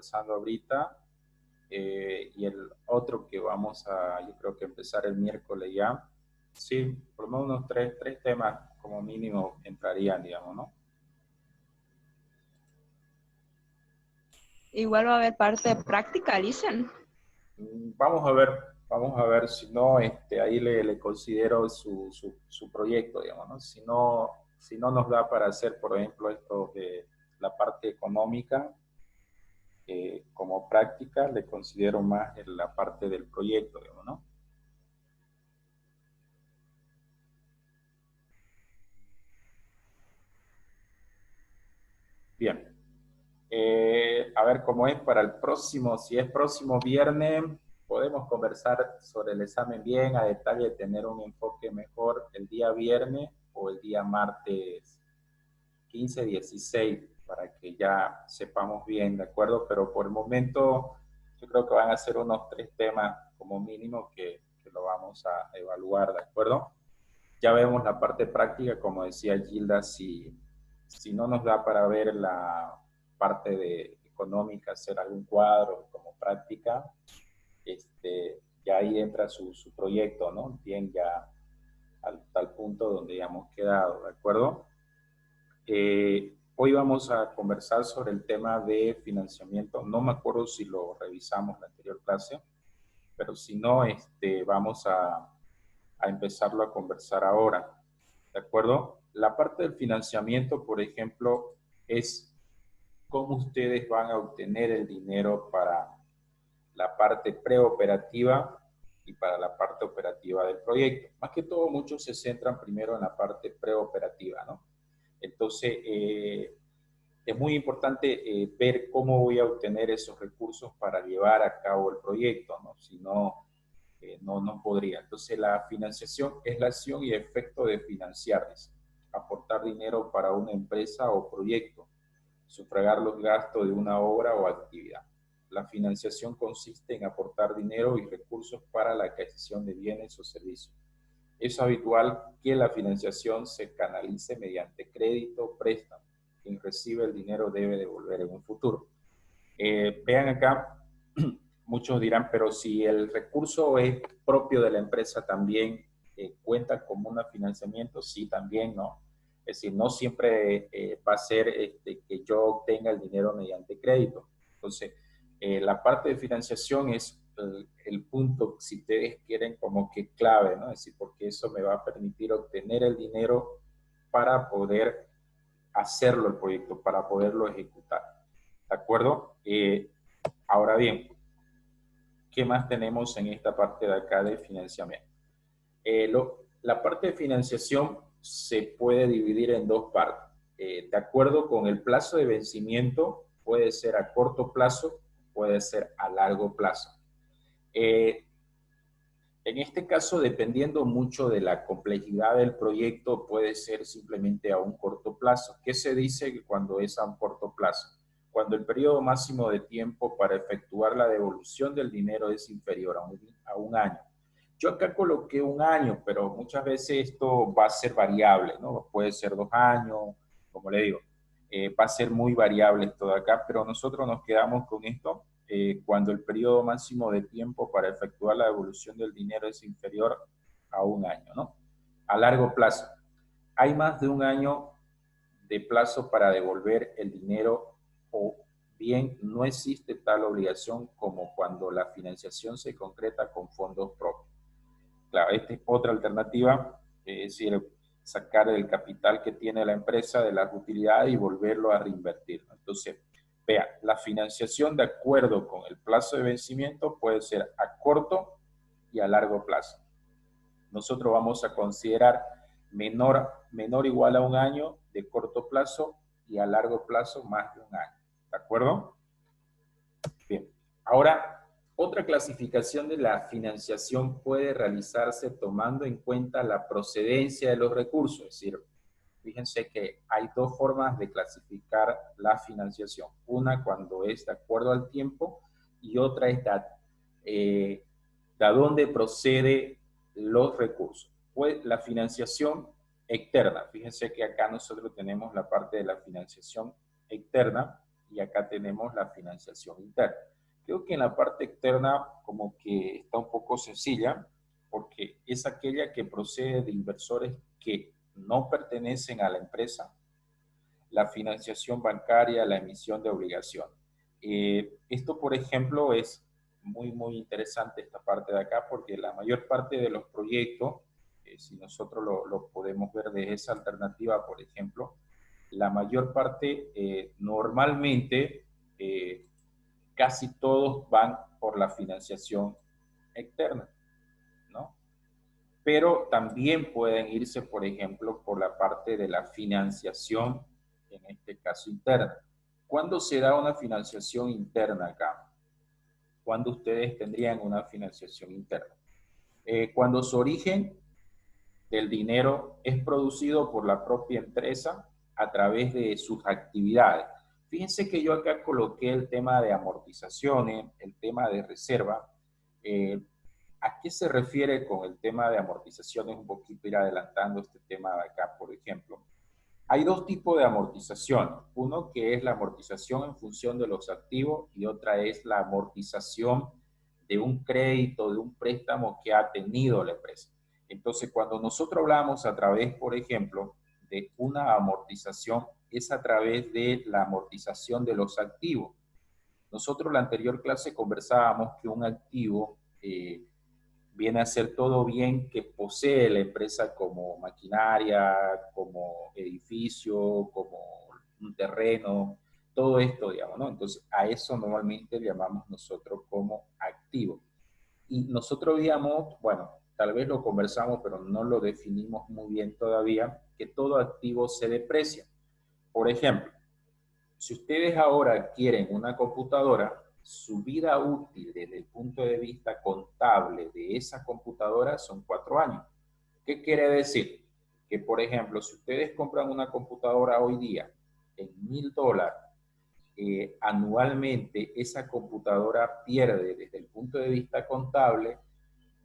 conversando ahorita, y el otro que vamos a, yo creo que empezar el miércoles ya. Sí, por lo menos unos tres temas como mínimo entrarían, digamos, ¿no? Igual va a haber parte práctica, dicen. Vamos a ver, si no, ahí le considero su proyecto, digamos, ¿no? Si no nos da para hacer, por ejemplo, esto de la parte económica, como práctica, le considero más en la parte del proyecto, digamos, ¿no? Bien. A ver cómo es para el próximo, si es próximo viernes, podemos conversar sobre el examen bien a detalle, tener un enfoque mejor el día viernes o el día martes 15, 16, para que ya sepamos bien, ¿de acuerdo? Pero por el momento yo creo que van a ser unos 3 temas como mínimo que lo vamos a evaluar, ¿de acuerdo? Ya vemos la parte práctica, como decía Gilda, si no nos da para ver la parte de económica, hacer algún cuadro como práctica, ya ahí entra su proyecto, ¿no? Bien, ya al tal punto donde ya hemos quedado, ¿de acuerdo? Hoy vamos a conversar sobre el tema de financiamiento. No me acuerdo si lo revisamos en la anterior clase, pero si no, vamos a empezarlo a conversar ahora. ¿De acuerdo? La parte del financiamiento, por ejemplo, es cómo ustedes van a obtener el dinero para la parte preoperativa y para la parte operativa del proyecto. Más que todo, muchos se centran primero en la parte preoperativa, ¿no? Entonces, es muy importante ver cómo voy a obtener esos recursos para llevar a cabo el proyecto, ¿no? Si no, no podría. Entonces, la financiación es la acción y efecto de financiarse, aportar dinero para una empresa o proyecto, sufragar los gastos de una obra o actividad. La financiación consiste en aportar dinero y recursos para la adquisición de bienes o servicios. Es habitual que la financiación se canalice mediante crédito o préstamo. Quien recibe el dinero debe devolver en un futuro. Vean acá, muchos dirán, pero si el recurso es propio de la empresa, también cuenta como un financiamiento, sí, también, ¿no? Es decir, no siempre va a ser que yo obtenga el dinero mediante crédito. Entonces, la parte de financiación es el punto, si ustedes quieren, como que clave, ¿no? Es decir, porque eso me va a permitir obtener el dinero para poder hacerlo el proyecto, para poderlo ejecutar. ¿De acuerdo? Ahora bien, ¿qué más tenemos en esta parte de acá de financiamiento? La parte de financiación se puede dividir en 2 partes. De acuerdo con el plazo de vencimiento, puede ser a corto plazo, puede ser a largo plazo. En este caso, dependiendo mucho de la complejidad del proyecto, puede ser simplemente a un corto plazo. ¿Qué se dice cuando es a un corto plazo? Cuando el periodo máximo de tiempo para efectuar la devolución del dinero es inferior a un año. Yo acá coloqué un año, pero muchas veces esto va a ser variable, ¿no? Puede ser 2 años, como le digo, va a ser muy variable esto de acá, pero nosotros nos quedamos con esto cuando el periodo máximo de tiempo para efectuar la devolución del dinero es inferior a un año, ¿no? A largo plazo. Hay más de un año de plazo para devolver el dinero o bien no existe tal obligación como cuando la financiación se concreta con fondos propios. Claro, esta es otra alternativa, es decir, sacar el capital que tiene la empresa de las utilidades y volverlo a reinvertir. Entonces, vea, la financiación de acuerdo con el plazo de vencimiento puede ser a corto y a largo plazo. Nosotros vamos a considerar menor o igual a un año de corto plazo y a largo plazo más de un año. ¿De acuerdo? Bien. Ahora, otra clasificación de la financiación puede realizarse tomando en cuenta la procedencia de los recursos. Es decir, fíjense que hay 2 formas de clasificar la financiación. Una cuando es de acuerdo al tiempo y otra es de dónde procede los recursos. Pues la financiación externa. Fíjense que acá nosotros tenemos la parte de la financiación externa y acá tenemos la financiación interna. Creo que en la parte externa como que está un poco sencilla, porque es aquella que procede de inversores que no pertenecen a la empresa, la financiación bancaria, la emisión de obligación. Esto, por ejemplo, es muy interesante esta parte de acá, porque la mayor parte de los proyectos, si nosotros lo podemos ver de esa alternativa, por ejemplo, la mayor parte normalmente casi todos van por la financiación externa, ¿no? Pero también pueden irse, por ejemplo, por la parte de la financiación, en este caso interna. ¿Cuándo se da una financiación interna acá? ¿Cuándo ustedes tendrían una financiación interna? Cuando su origen del dinero es producido por la propia empresa a través de sus actividades. Fíjense que yo acá coloqué el tema de amortizaciones, el tema de reserva. Eh, ¿A qué se refiere con el tema de amortizaciones? Un poquito ir adelantando este tema de acá, por ejemplo. Hay dos tipos de amortización. Uno que es la amortización en función de los activos y otra es la amortización de un crédito, de un préstamo que ha tenido la empresa. Entonces, cuando nosotros hablamos a través, por ejemplo, de una amortización, es a través de la amortización de los activos. Nosotros en la anterior clase conversábamos que un activo viene a ser todo bien que posee la empresa como maquinaria, como edificio, como un terreno, todo esto, digamos, ¿no? Entonces, a eso normalmente le llamamos nosotros como activo. Y nosotros digamos, bueno, tal vez lo conversamos, pero no lo definimos muy bien todavía, que todo activo se deprecia. Por ejemplo, si ustedes ahora quieren una computadora, su vida útil desde el punto de vista contable de esa computadora son 4 años. ¿Qué quiere decir? Que, por ejemplo, si ustedes compran una computadora hoy día en $1,000, anualmente esa computadora pierde desde el punto de vista contable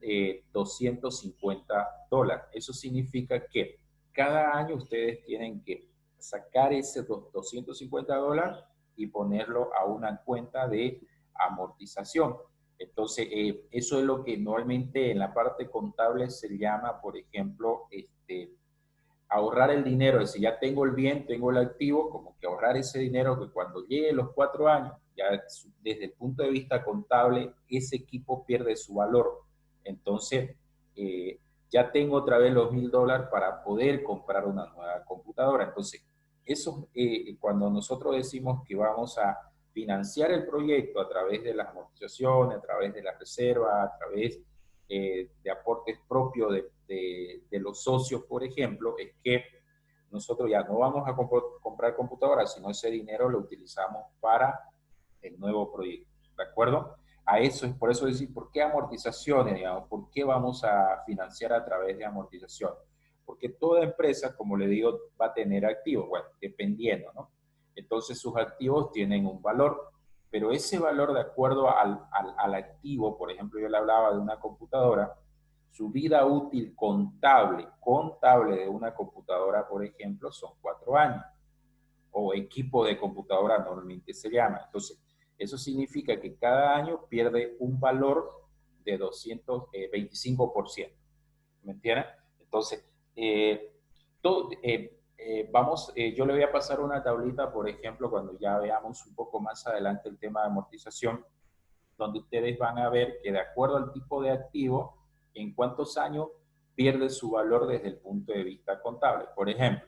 $250. Eso significa que cada año ustedes tienen que sacar ese $250 y ponerlo a una cuenta de amortización. Entonces, eso es lo que normalmente en la parte contable se llama, por ejemplo, ahorrar el dinero. Es decir, ya tengo el bien, tengo el activo, como que ahorrar ese dinero que cuando llegue los 4 años, ya desde el punto de vista contable, ese equipo pierde su valor. Entonces, ya tengo otra vez los $1,000 para poder comprar una nueva computadora. Entonces, eso, cuando nosotros decimos que vamos a financiar el proyecto a través de las amortizaciones, a través de la reserva, a través de aportes propios de los socios, por ejemplo, es que nosotros ya no vamos a comprar computadoras, sino ese dinero lo utilizamos para el nuevo proyecto. ¿De acuerdo? A eso es por eso decir, ¿por qué amortizaciones? Digamos, ¿por qué vamos a financiar a través de amortización? Porque toda empresa, como le digo, va a tener activos, bueno, dependiendo, ¿no? Entonces sus activos tienen un valor, pero ese valor de acuerdo al activo, por ejemplo, yo le hablaba de una computadora, su vida útil contable de una computadora, por ejemplo, son 4 años, o equipo de computadora normalmente se llama. Entonces, eso significa que cada año pierde un valor de 225%. ¿Me entienden? Entonces, todo, yo le voy a pasar una tablita, por ejemplo, cuando ya veamos un poco más adelante el tema de amortización, donde ustedes van a ver que de acuerdo al tipo de activo, en cuántos años pierde su valor desde el punto de vista contable. Por ejemplo,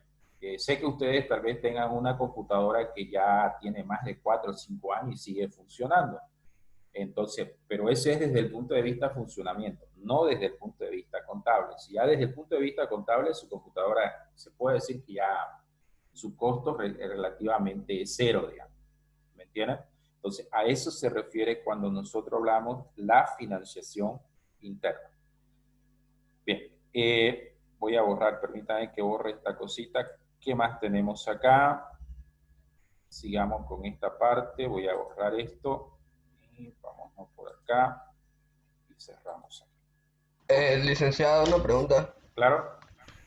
sé que ustedes tal vez tengan una computadora que ya tiene más de 4 o 5 años y sigue funcionando. Entonces, pero ese es desde el punto de vista funcionamiento, no desde el punto de vista contable. Si ya desde el punto de vista contable, su computadora se puede decir que ya su costo es relativamente cero, digamos. ¿Me entienden? Entonces, a eso se refiere cuando nosotros hablamos la financiación interna. Bien, voy a borrar, permítanme que borre esta cosita. ¿Qué más tenemos acá? Sigamos con esta parte, voy a borrar esto. Y vamos por acá y cerramos aquí. Licenciado, una pregunta. ¿Claro?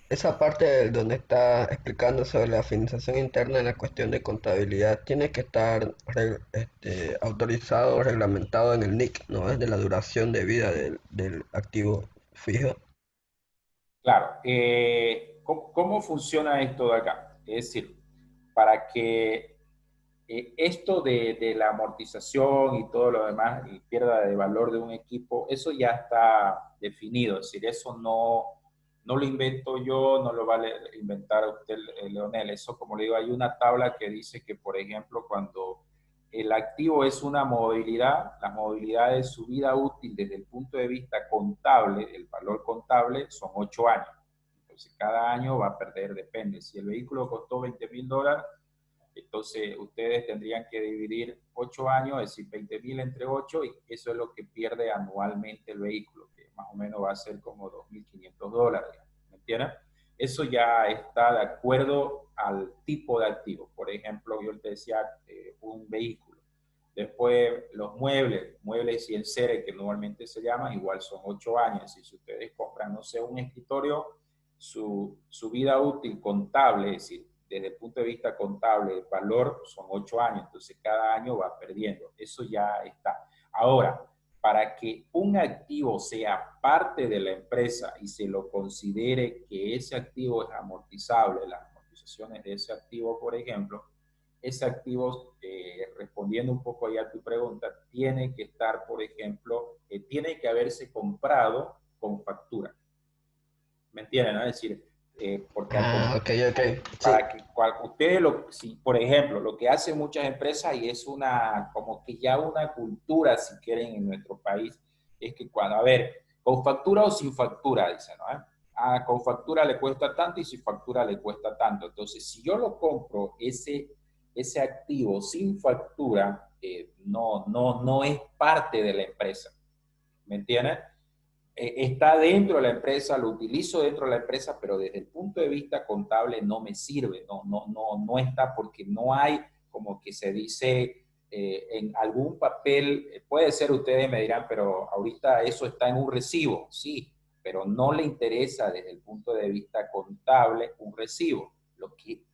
esa parte donde está explicando sobre la financiación interna en la cuestión de contabilidad tiene que estar autorizado o reglamentado en el NIC, ¿no? Es de la duración de vida del activo fijo. Claro, ¿cómo funciona esto de acá? Es decir, para que esto de la amortización y todo lo demás y pierda de valor de un equipo, eso ya está definido. Es decir, eso no lo invento yo, no lo va a inventar usted, Leonel. Eso, como le digo, hay una tabla que dice que, por ejemplo, cuando el activo es una movilidad, la movilidad de su vida útil desde el punto de vista contable, el valor contable, son 8 años. Entonces, cada año va a perder, depende. Si el vehículo costó $20,000, entonces ustedes tendrían que dividir 8 años, es decir, 20,000 entre 8, y eso es lo que pierde anualmente el vehículo, que más o menos va a ser como $2,500, ¿me entienden? Eso ya está de acuerdo al tipo de activo. Por ejemplo, yo te decía un vehículo. Después los muebles y enseres, que normalmente se llaman, igual son 8 años. Y si ustedes compran, no sé, un escritorio, su vida útil contable, es decir, desde el punto de vista contable, el valor son 8 años, entonces cada año va perdiendo. Eso ya está. Ahora, para que un activo sea parte de la empresa y se lo considere que ese activo es amortizable, las amortizaciones de ese activo, por ejemplo, ese activo, respondiendo un poco ahí a tu pregunta, tiene que estar, por ejemplo, tiene que haberse comprado con factura. ¿Me entienden? ¿No? Es decir, porque Ah, ok, ok. Sí. para que ustedes, si, por ejemplo, lo que hacen muchas empresas, y es una, como que ya una cultura, si quieren, en nuestro país, es que cuando, a ver, con factura o sin factura, dicen, ¿no? Con factura le cuesta tanto y sin factura le cuesta tanto. Entonces, si yo lo compro, ese activo sin factura, no es parte de la empresa. ¿Me entiendes? Está dentro de la empresa, lo utilizo dentro de la empresa, pero desde el punto de vista contable no me sirve, no está porque no hay, como que se dice en algún papel, puede ser, ustedes me dirán, pero ahorita eso está en un recibo, sí, pero no le interesa desde el punto de vista contable un recibo. Lo que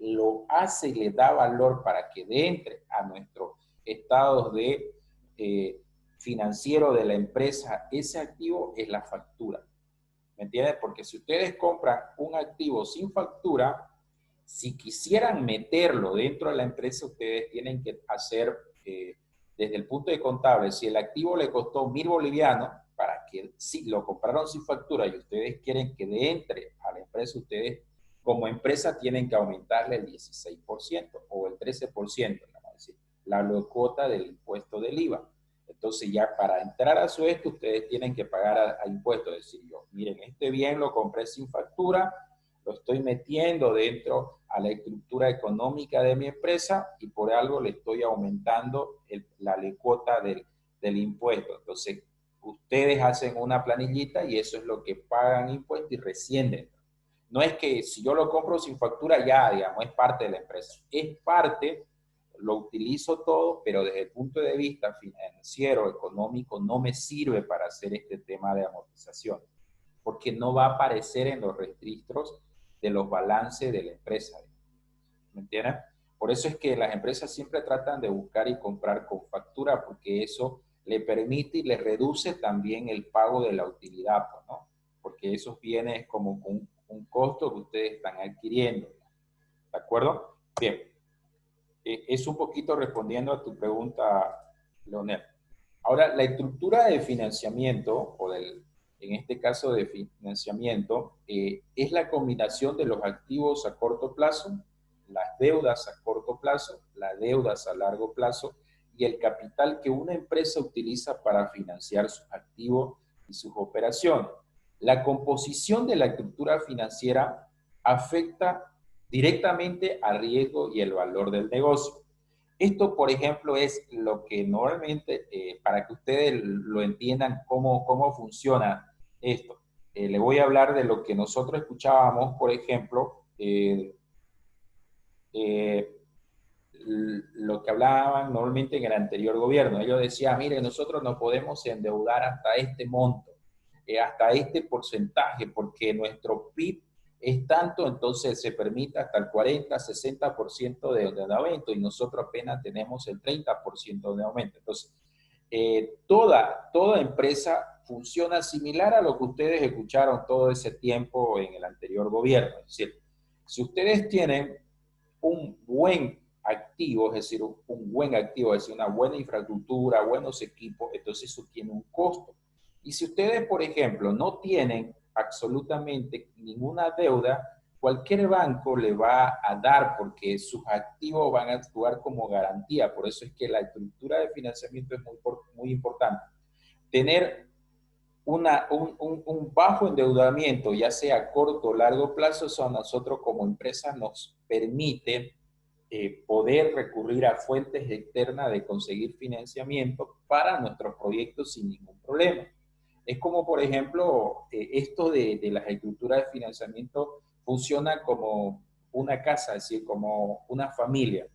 lo hace y le da valor para que entre a nuestros estados de financiero de la empresa, ese activo es la factura. ¿Me entiendes? Porque si ustedes compran un activo sin factura, si quisieran meterlo dentro de la empresa, ustedes tienen que hacer, desde el punto de contable, si el activo le costó 1.000 bolivianos, para que si lo compraron sin factura y ustedes quieren que entre a la empresa, ustedes como empresa tienen que aumentarle el 16% o el 13%, vamos a decir, la cuota del impuesto del IVA. Entonces ya para entrar a su esto, ustedes tienen que pagar a impuestos. Es decir, yo, miren, este bien lo compré sin factura, lo estoy metiendo dentro a la estructura económica de mi empresa y por algo le estoy aumentando la alícuota del impuesto. Entonces, ustedes hacen una planillita y eso es lo que pagan impuestos y recién. No es que si yo lo compro sin factura ya, digamos, es parte de la empresa. Es parte, lo utilizo todo, pero desde el punto de vista financiero, económico, no me sirve para hacer este tema de amortización, porque no va a aparecer en los registros de los balances de la empresa. ¿Me entienden? Por eso es que las empresas siempre tratan de buscar y comprar con factura, porque eso le permite y le reduce también el pago de la utilidad, pues, ¿no? Porque esos bienes como un costo que ustedes están adquiriendo. ¿De acuerdo? Bien. Es un poquito respondiendo a tu pregunta, Leonel. Ahora, la estructura de financiamiento, en este caso de financiamiento, es la combinación de los activos a corto plazo, las deudas a corto plazo, las deudas a largo plazo y el capital que una empresa utiliza para financiar sus activos y sus operaciones. La composición de la estructura financiera afecta directamente al riesgo y el valor del negocio. Esto, por ejemplo, es lo que normalmente, para que ustedes lo entiendan cómo funciona esto. Le voy a hablar de lo que nosotros escuchábamos, por ejemplo, eh, lo que hablaban normalmente en el anterior gobierno. Ellos decían, mire, nosotros no podemos endeudar hasta este monto, hasta este porcentaje, porque nuestro PIB es tanto, entonces se permite hasta el 40, 60% de aumento y nosotros apenas tenemos el 30% de aumento. Entonces, toda empresa funciona similar a lo que ustedes escucharon todo ese tiempo en el anterior gobierno. Es decir, si ustedes tienen un buen activo, es decir, un buen activo, es decir, una buena infraestructura, buenos equipos, entonces eso tiene un costo. Y si ustedes, por ejemplo, no tienen absolutamente ninguna deuda, cualquier banco le va a dar porque sus activos van a actuar como garantía. Por eso es que la estructura de financiamiento es muy importante. Tener un bajo endeudamiento, ya sea a corto o largo plazo, eso a nosotros como empresa nos permite poder recurrir a fuentes externas de conseguir financiamiento para nuestros proyectos sin ningún problema. Es como, por ejemplo, esto de las estructuras de financiamiento funciona como una casa, es decir, como una familia.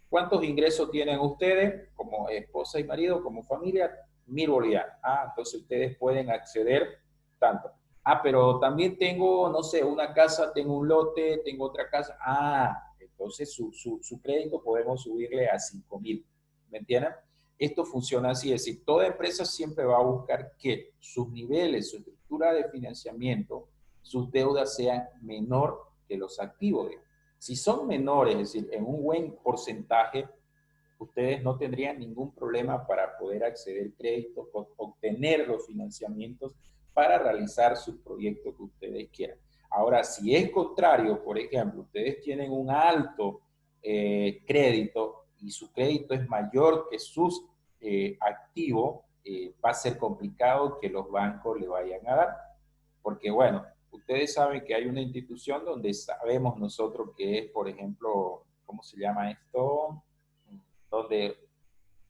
¿Cuántos ingresos tienen ustedes como esposa y marido, como familia? 1.000 bolivianos. Ah, entonces ustedes pueden acceder tanto. Ah, pero también tengo, no sé, una casa, tengo un lote, tengo otra casa. Ah, entonces su crédito podemos subirle a 5.000. ¿Me entienden? Esto funciona así, es decir, toda empresa siempre va a buscar que sus niveles, su estructura de financiamiento, sus deudas sean menor que los activos. Si son menores, es decir, en un buen porcentaje, ustedes no tendrían ningún problema para poder acceder al crédito, obtener los financiamientos para realizar sus proyectos que ustedes quieran. Ahora, si es contrario, por ejemplo, ustedes tienen un alto crédito y su crédito es mayor que sus activos, va a ser complicado que los bancos le vayan a dar. Porque, bueno, ustedes saben que hay una institución donde sabemos nosotros que es, por ejemplo, ¿cómo se llama esto? Donde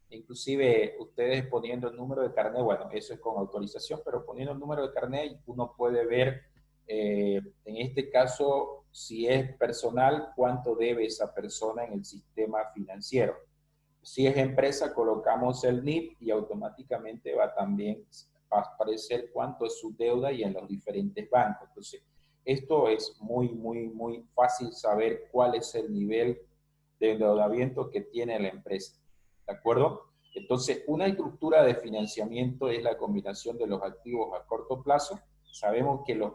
inclusive ustedes poniendo el número de carnet, bueno, eso es con autorización, pero poniendo el número de carnet uno puede ver, en este caso, si es personal, cuánto debe esa persona en el sistema financiero. Si es empresa, colocamos el NIP y automáticamente va también a aparecer cuánto es su deuda y en los diferentes bancos. Entonces, esto es muy fácil saber cuál es el nivel de endeudamiento que tiene la empresa. ¿De acuerdo? Entonces, una estructura de financiamiento es la combinación de los activos a corto plazo. Sabemos que los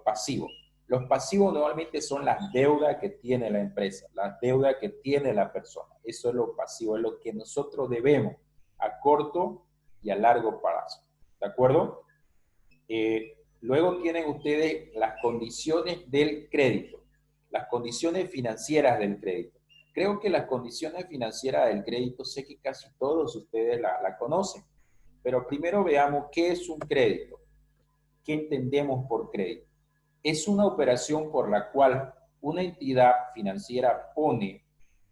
pasivos. Los pasivos normalmente son las deudas que tiene la empresa, las deudas que tiene la persona. Eso es lo pasivo, es lo que nosotros debemos a corto y a largo plazo. ¿De acuerdo? Luego tienen ustedes las condiciones del crédito, las condiciones financieras del crédito. Creo que las condiciones financieras del crédito, sé que casi todos ustedes la conocen, pero primero veamos qué es un crédito, qué entendemos por crédito. Es una operación por la cual una entidad financiera pone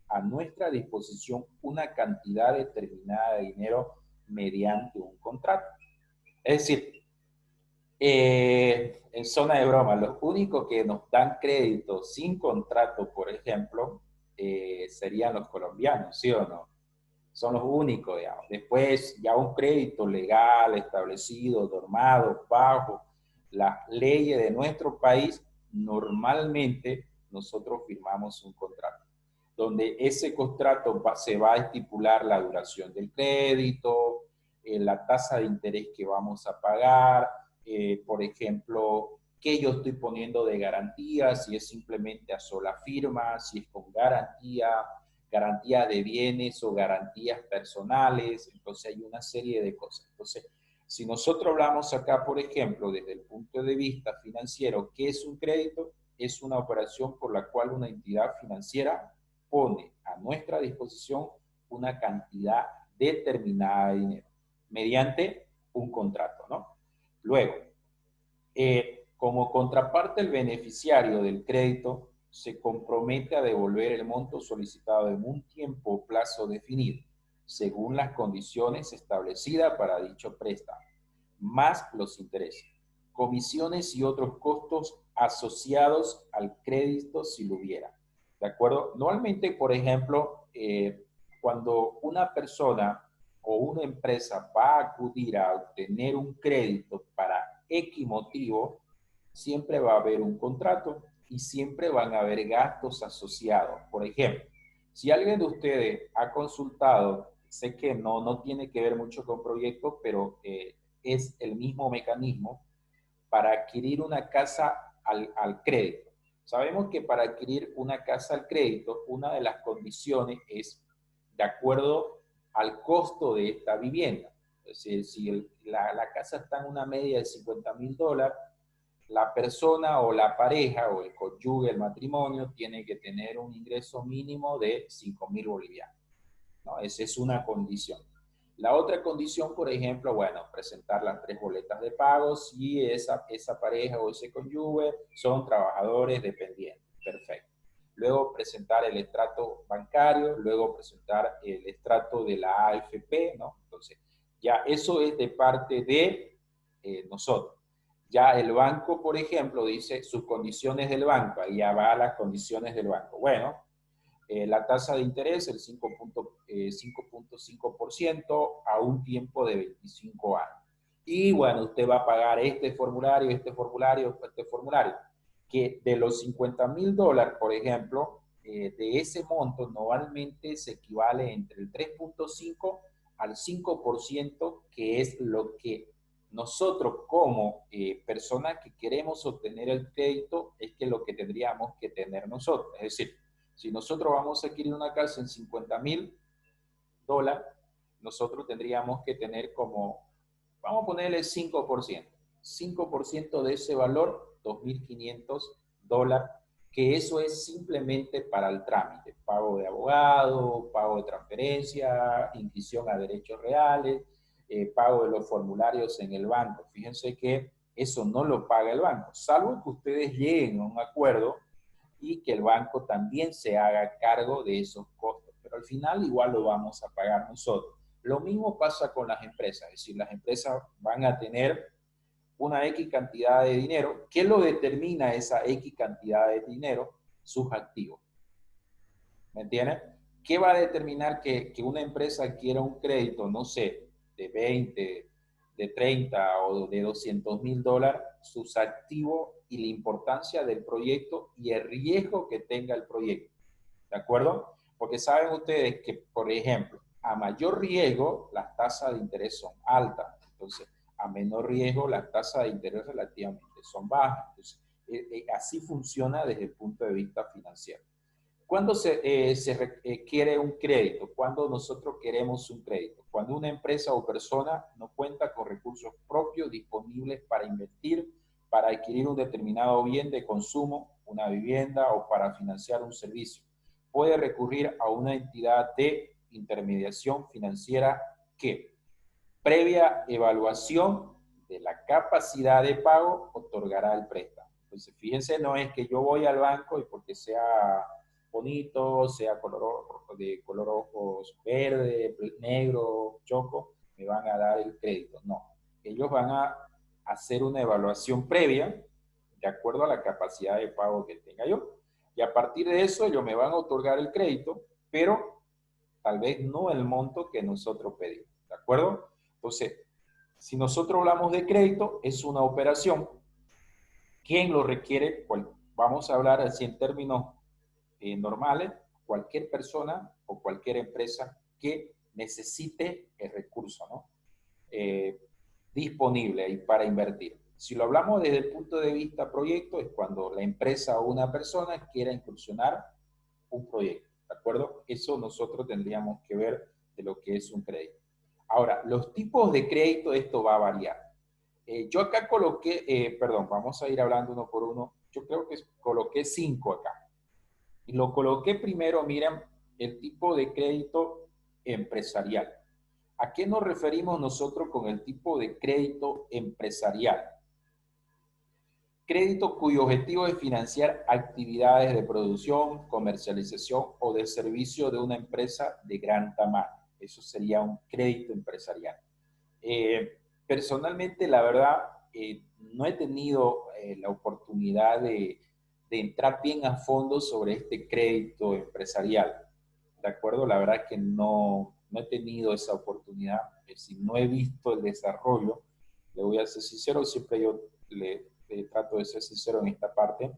a nuestra disposición una cantidad determinada de dinero mediante un contrato. Es decir, en zona de broma, los únicos que nos dan crédito sin contrato, por ejemplo, serían los colombianos, ¿sí o no? Son los únicos, digamos. Después, ya un crédito legal, establecido, normado, bajo las leyes de nuestro país, normalmente nosotros firmamos un contrato, donde ese contrato se va a estipular la duración del crédito, la tasa de interés que vamos a pagar, por ejemplo, qué yo estoy poniendo de garantía, si es simplemente a sola firma, si es con garantía de bienes o garantías personales. Entonces hay una serie de cosas. Entonces, si nosotros hablamos acá, por ejemplo, desde el punto de vista financiero, ¿qué es un crédito? Es una operación por la cual una entidad financiera pone a nuestra disposición una cantidad determinada de dinero mediante un contrato, ¿no? Luego, como contraparte, el beneficiario del crédito se compromete a devolver el monto solicitado en un tiempo o plazo definido, según las condiciones establecidas para dicho préstamo, más los intereses, comisiones y otros costos asociados al crédito si lo hubiera. ¿De acuerdo? Normalmente, por ejemplo, cuando una persona o una empresa va a acudir a obtener un crédito para X motivo, siempre va a haber un contrato y siempre van a haber gastos asociados. Por ejemplo, si alguien de ustedes ha consultado, sé que no tiene que ver mucho con proyectos, pero es el mismo mecanismo para adquirir una casa al crédito. Sabemos que para adquirir una casa al crédito, una de las condiciones es de acuerdo al costo de esta vivienda. Es decir, si la casa está en una media de $50,000, la persona o la pareja o el cónyuge, el matrimonio, tiene que tener un ingreso mínimo de 5,000 bolivianos, ¿no? Esa es una condición. La otra condición, por ejemplo, bueno, presentar las 3 boletas de pago si esa pareja o ese cónyuge son trabajadores dependientes. Perfecto. Luego presentar el extracto bancario, luego presentar el extracto de la AFP, ¿no? Entonces, ya eso es de parte de nosotros. Ya el banco, por ejemplo, dice sus condiciones del banco, ahí ya va las condiciones del banco. Bueno, la tasa de interés, el 5.5% a un tiempo de 25 años. Y bueno, usted va a pagar este formulario, que de los $50,000, por ejemplo, de ese monto normalmente se equivale entre el 3.5 al 5%, que es lo que nosotros como personas que queremos obtener el crédito, es que lo que tendríamos que tener nosotros. Es decir, si nosotros vamos a adquirir una casa en $50,000, nosotros tendríamos que tener como, vamos a ponerle 5%. 5% de ese valor, $2,500, que eso es simplemente para el trámite, pago de abogado, pago de transferencia, inscripción a derechos reales, pago de los formularios en el banco. Fíjense que eso no lo paga el banco, salvo que ustedes lleguen a un acuerdo y que el banco también se haga cargo de esos costos. Pero al final igual lo vamos a pagar nosotros. Lo mismo pasa con las empresas, es decir, las empresas van a tener una X cantidad de dinero. ¿Qué lo determina esa X cantidad de dinero? Sus activos. ¿Me entiendes? ¿Qué va a determinar que una empresa adquiera un crédito, no sé, de 20, de 30 o de $200,000? Sus activos y la importancia del proyecto y el riesgo que tenga el proyecto. ¿De acuerdo? Porque saben ustedes que, por ejemplo, a mayor riesgo, las tasas de interés son altas. Entonces, a menor riesgo, las tasas de interés relativamente son bajas. Entonces, así funciona desde el punto de vista financiero. ¿Cuándo se requiere un crédito? ¿Cuándo nosotros queremos un crédito? Cuando una empresa o persona no cuenta con recursos propios disponibles para invertir, para adquirir un determinado bien de consumo, una vivienda o para financiar un servicio. Puede recurrir a una entidad de intermediación financiera que, previa evaluación de la capacidad de pago, otorgará el préstamo. Entonces, fíjense, no es que yo voy al banco y porque sea bonito, sea de color ojos verde, negro, choco, me van a dar el crédito. No, ellos van a hacer una evaluación previa de acuerdo a la capacidad de pago que tenga yo. Y a partir de eso, ellos me van a otorgar el crédito, pero tal vez no el monto que nosotros pedimos. ¿De acuerdo? Entonces, si nosotros hablamos de crédito, es una operación. ¿Quién lo requiere? Pues vamos a hablar así en términos normales, cualquier persona o cualquier empresa que necesite el recurso, ¿no? Disponible ahí para invertir. Si lo hablamos desde el punto de vista proyecto, es cuando la empresa o una persona quiera incursionar un proyecto, ¿de acuerdo? Eso nosotros tendríamos que ver de lo que es un crédito. Ahora, los tipos de crédito, esto va a variar. Yo acá coloqué, perdón, vamos a ir hablando uno por uno. Yo creo que coloqué 5 acá. Y lo coloqué primero, miren, el tipo de crédito empresarial. ¿A qué nos referimos nosotros con el tipo de crédito empresarial? Crédito cuyo objetivo es financiar actividades de producción, comercialización o de servicio de una empresa de gran tamaño. Eso sería un crédito empresarial. Personalmente, la verdad, no he tenido la oportunidad de entrar bien a fondo sobre este crédito empresarial. ¿De acuerdo? La verdad es que no he tenido esa oportunidad. Si no he visto el desarrollo, le voy a ser sincero, siempre yo trato de ser sincero en esta parte,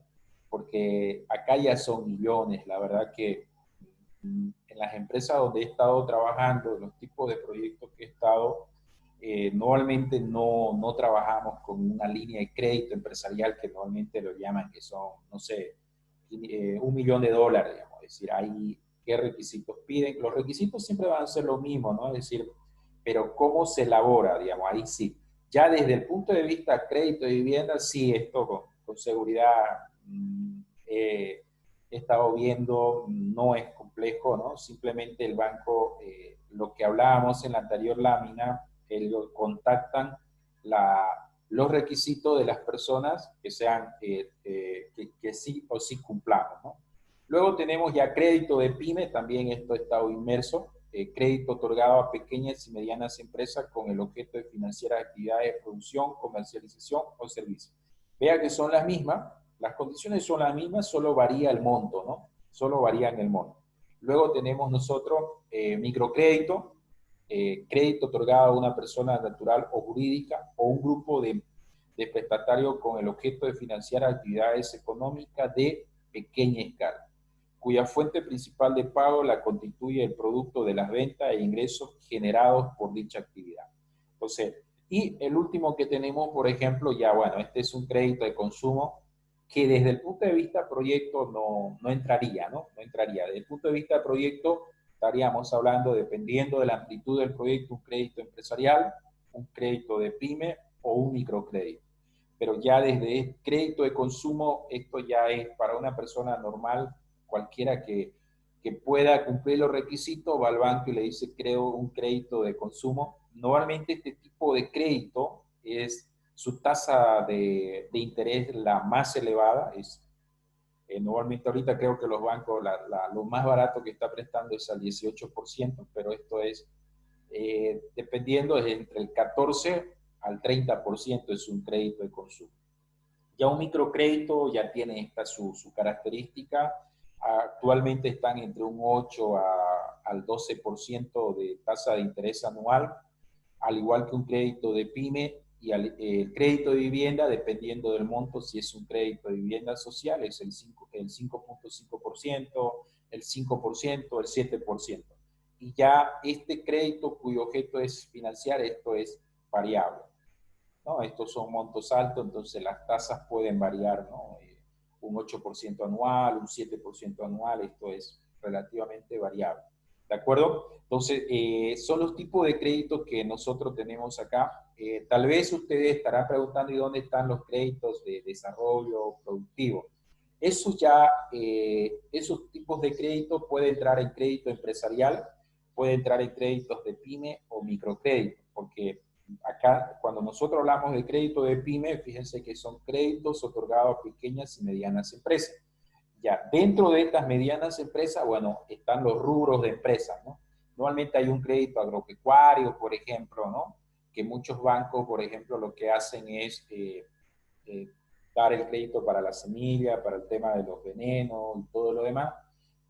porque acá ya son millones. La verdad que en las empresas donde he estado trabajando, en los tipos de proyectos que he estado, normalmente no trabajamos con una línea de crédito empresarial que normalmente lo llaman que son, no sé, $1 millón, digamos. Es decir, hay qué requisitos piden. Los requisitos siempre van a ser lo mismo, ¿no? Es decir, pero cómo se elabora, digamos, ahí sí. Ya desde el punto de vista crédito de vivienda, sí, esto con seguridad he estado viendo, no es complejo, ¿no? Simplemente el banco, lo que hablábamos en la anterior lámina, ellos contactan los requisitos de las personas que sean, que sí o sí cumplamos, ¿no? Luego tenemos ya crédito de pyme, también esto ha estado inmerso, crédito otorgado a pequeñas y medianas empresas con el objeto de financiar actividades de producción, comercialización o servicio. Vea que son las mismas, las condiciones son las mismas, solo varía el monto, ¿no? Solo varía en el monto. Luego tenemos nosotros microcrédito, crédito otorgado a una persona natural o jurídica o un grupo de prestatarios con el objeto de financiar actividades económicas de pequeña escala, cuya fuente principal de pago la constituye el producto de las ventas e ingresos generados por dicha actividad. Entonces, y el último que tenemos, por ejemplo, ya bueno, este es un crédito de consumo que desde el punto de vista proyecto no entraría, ¿no? No entraría. Desde el punto de vista proyecto estaríamos hablando, dependiendo de la amplitud del proyecto, un crédito empresarial, un crédito de pyme o un microcrédito. Pero ya desde el crédito de consumo, esto ya es para una persona normal, cualquiera que pueda cumplir los requisitos, va al banco y le dice, creo un crédito de consumo. Normalmente este tipo de crédito es su tasa de interés la más elevada, es normalmente ahorita creo que los bancos, lo más barato que está prestando es al 18%, pero esto es, dependiendo, es entre el 14 al 30% es un crédito de consumo. Ya un microcrédito ya tiene esta su característica. Actualmente están entre un 8 al 12% de tasa de interés anual, al igual que un crédito de pyme y el crédito de vivienda, dependiendo del monto, si es un crédito de vivienda social, es el 5.5%, el 5%, el 7%. Y ya este crédito cuyo objeto es financiar, esto es variable, ¿no? Estos son montos altos, entonces las tasas pueden variar, ¿no? Un 8% anual, un 7% anual, esto es relativamente variable. ¿De acuerdo? Entonces, son los tipos de créditos que nosotros tenemos acá. Tal vez ustedes estarán preguntando, ¿y dónde están los créditos de desarrollo productivo? Esos tipos de créditos pueden entrar en crédito empresarial, puede entrar en créditos de pyme o microcrédito, porque acá, cuando nosotros hablamos de crédito de pyme, fíjense que son créditos otorgados a pequeñas y medianas empresas. Ya, dentro de estas medianas empresas, bueno, están los rubros de empresas, ¿no? Normalmente hay un crédito agropecuario, por ejemplo, ¿no? Que muchos bancos, por ejemplo, lo que hacen es eh, dar el crédito para la semilla, para el tema de los venenos y todo lo demás,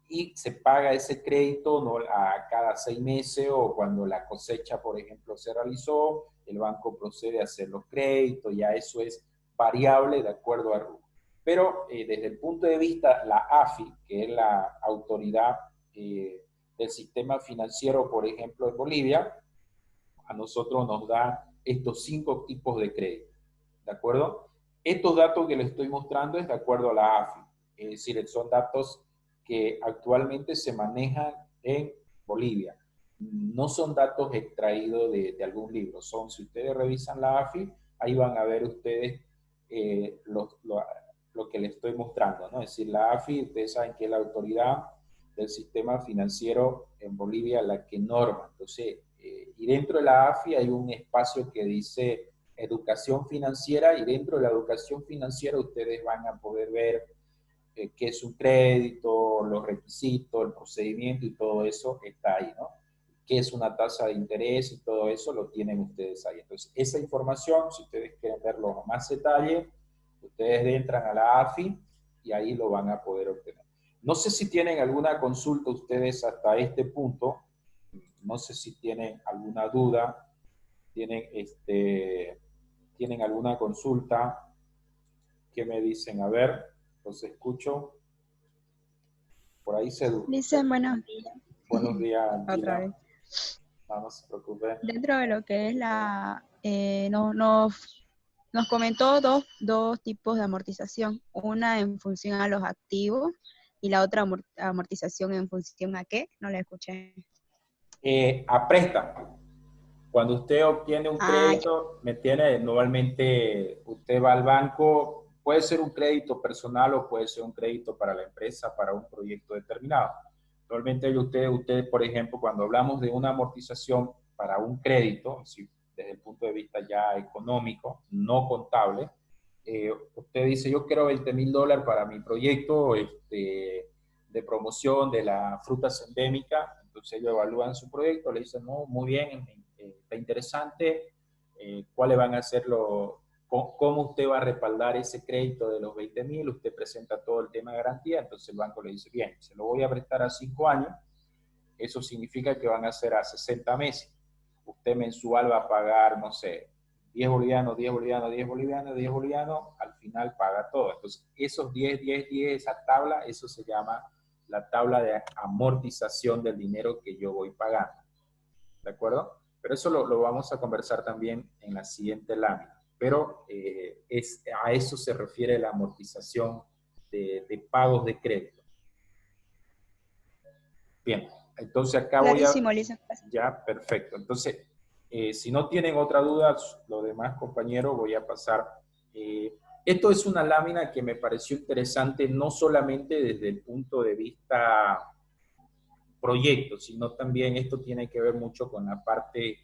y se paga ese crédito, ¿no?, a cada 6 meses o cuando la cosecha, por ejemplo, se realizó, el banco procede a hacer los créditos, ya eso es variable de acuerdo a rubro. Pero desde el punto de vista, la AFI, que es la autoridad del sistema financiero, por ejemplo, en Bolivia, a nosotros nos da estos 5 tipos de crédito, ¿de acuerdo? Estos datos que les estoy mostrando es de acuerdo a la AFI, es decir, son datos que actualmente se manejan en Bolivia. No son datos extraídos de algún libro, son, si ustedes revisan la AFI, ahí van a ver ustedes lo que les estoy mostrando, ¿no? Es decir, la AFI, ustedes saben que es la autoridad del sistema financiero en Bolivia la que norma. Entonces, y dentro de la AFI hay un espacio que dice educación financiera, y dentro de la educación financiera ustedes van a poder ver qué es un crédito, los requisitos, el procedimiento y todo eso está ahí, ¿no? Qué es una tasa de interés y todo eso lo tienen ustedes ahí. Entonces, esa información, si ustedes quieren verlo con más detalle, ustedes entran a la AFI y ahí lo van a poder obtener. No sé si tienen alguna consulta ustedes hasta este punto, no sé si tienen alguna duda, tienen alguna consulta. ¿Qué me dicen? A ver, los escucho. Por ahí se... Dicen buenos días. Buenos días, Otra Gina. vez. No se preocupe. Dentro de lo que es nos comentó dos tipos de amortización. Una en función a los activos y la otra amortización en función a qué. No la escuché. A préstamo. Cuando usted obtiene un Ah, ya. crédito, ¿me entiende? Normalmente usted va al banco, puede ser un crédito personal o puede ser un crédito para la empresa, para un proyecto determinado. Normalmente usted, por ejemplo, cuando hablamos de una amortización para un crédito, si desde el punto de vista ya económico, no contable, usted dice, yo quiero $20,000 para mi proyecto de promoción de las frutas endémicas. Entonces ellos evalúan su proyecto, le dicen, no, muy bien, está interesante, cuáles van a ser cómo usted va a respaldar ese crédito de los 20,000, usted presenta todo el tema de garantía, entonces el banco le dice, bien, se lo voy a prestar a 5 años, eso significa que van a ser a 60 meses. Usted mensual va a pagar, no sé, 10 bolivianos, 10 bolivianos, 10 bolivianos, 10 bolivianos, al final paga todo. Entonces, esos 10, 10, 10, esa tabla, eso se llama la tabla de amortización del dinero que yo voy pagando. ¿De acuerdo? Pero eso lo vamos a conversar también en la siguiente lámina. Pero a eso se refiere la amortización de pagos de crédito. Bien, entonces acá voy a... Clarísimo, Lisa. Ya, perfecto. Entonces, si no tienen otra duda, los demás compañeros, voy a pasar. Esto es una lámina que me pareció interesante, no solamente desde el punto de vista proyecto, sino también esto tiene que ver mucho con la parte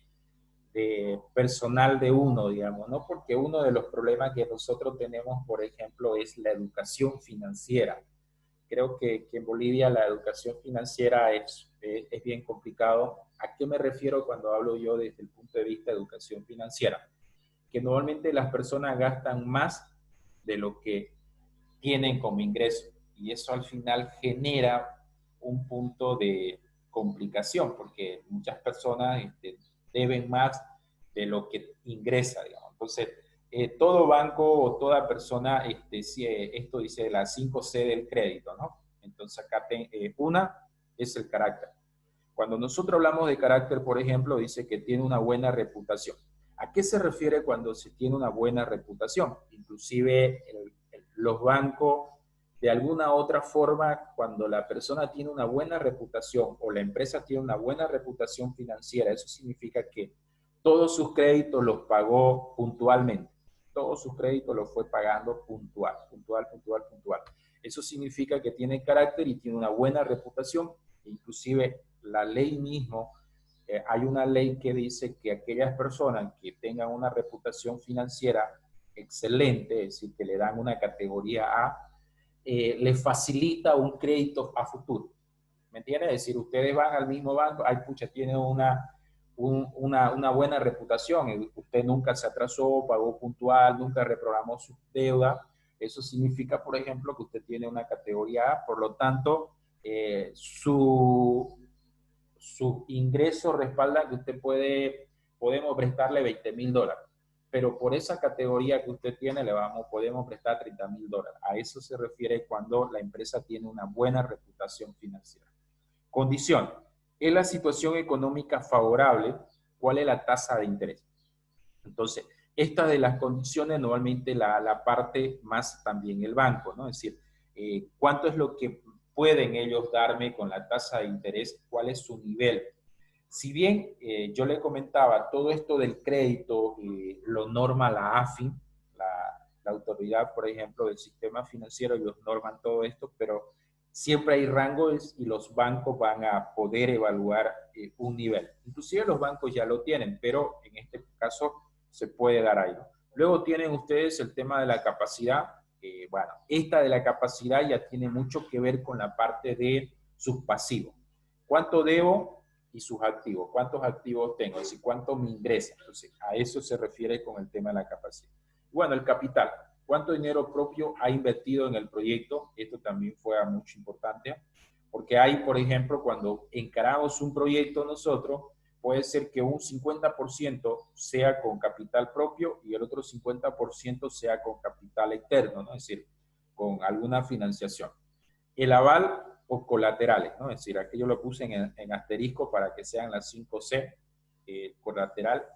de personal de uno, digamos, ¿no? Porque uno de los problemas que nosotros tenemos, por ejemplo, es la educación financiera. Creo que en Bolivia la educación financiera es bien complicado. ¿A qué me refiero cuando hablo yo desde el punto de vista de educación financiera? Que normalmente las personas gastan más de lo que tienen como ingreso y eso al final genera un punto de complicación porque muchas personas deben más de lo que ingresa, digamos. Entonces, todo banco o toda persona, si, esto dice la 5C del crédito, ¿no? Entonces, acá una es el carácter. Cuando nosotros hablamos de carácter, por ejemplo, dice que tiene una buena reputación. ¿A qué se refiere cuando se tiene una buena reputación? Inclusive los bancos, de alguna otra forma, cuando la persona tiene una buena reputación o la empresa tiene una buena reputación financiera, eso significa que todos sus créditos los pagó puntualmente. Todos sus créditos los fue pagando puntual. Eso significa que tiene carácter y tiene una buena reputación. Inclusive la ley mismo, hay una ley que dice que aquellas personas que tengan una reputación financiera excelente, es decir, que le dan una categoría A, le facilita un crédito a futuro. ¿Me entiendes? Es decir, ustedes van al mismo banco, ay, pucha, tiene una buena reputación, usted nunca se atrasó, pagó puntual, nunca reprogramó su deuda. Eso significa, por ejemplo, que usted tiene una categoría A, por lo tanto, su ingreso respalda que usted podemos prestarle $20,000, pero por esa categoría que usted tiene podemos prestar $30,000. A eso se refiere cuando la empresa tiene una buena reputación financiera. Condición: ¿es la situación económica favorable? ¿Cuál es la tasa de interés? Entonces, esta de las condiciones normalmente la parte más también el banco, ¿no? Es decir, ¿cuánto es lo que pueden ellos darme con la tasa de interés? ¿Cuál es su nivel? Si bien yo le comentaba, todo esto del crédito lo norma la AFIN, la autoridad, por ejemplo, del sistema financiero, ellos norman todo esto, pero siempre hay rangos y los bancos van a poder evaluar un nivel. Inclusive los bancos ya lo tienen, pero en este caso se puede dar ahí. Luego tienen ustedes el tema de la capacidad. Bueno, esta de la capacidad ya tiene mucho que ver con la parte de sus pasivos. ¿Cuánto debo? Y sus activos. ¿Cuántos activos tengo? Es decir, ¿cuánto me ingresa? Entonces, a eso se refiere con el tema de la capacidad. Bueno, el capital. ¿Cuánto dinero propio ha invertido en el proyecto? Esto también fue mucho importante, porque hay, por ejemplo, cuando encaramos un proyecto nosotros, puede ser que un 50% sea con capital propio y el otro 50% sea con capital externo, ¿no? Es decir, con alguna financiación. El aval o colaterales, ¿no? Es decir, aquí yo lo puse en asterisco para que sean las 5C. Colateral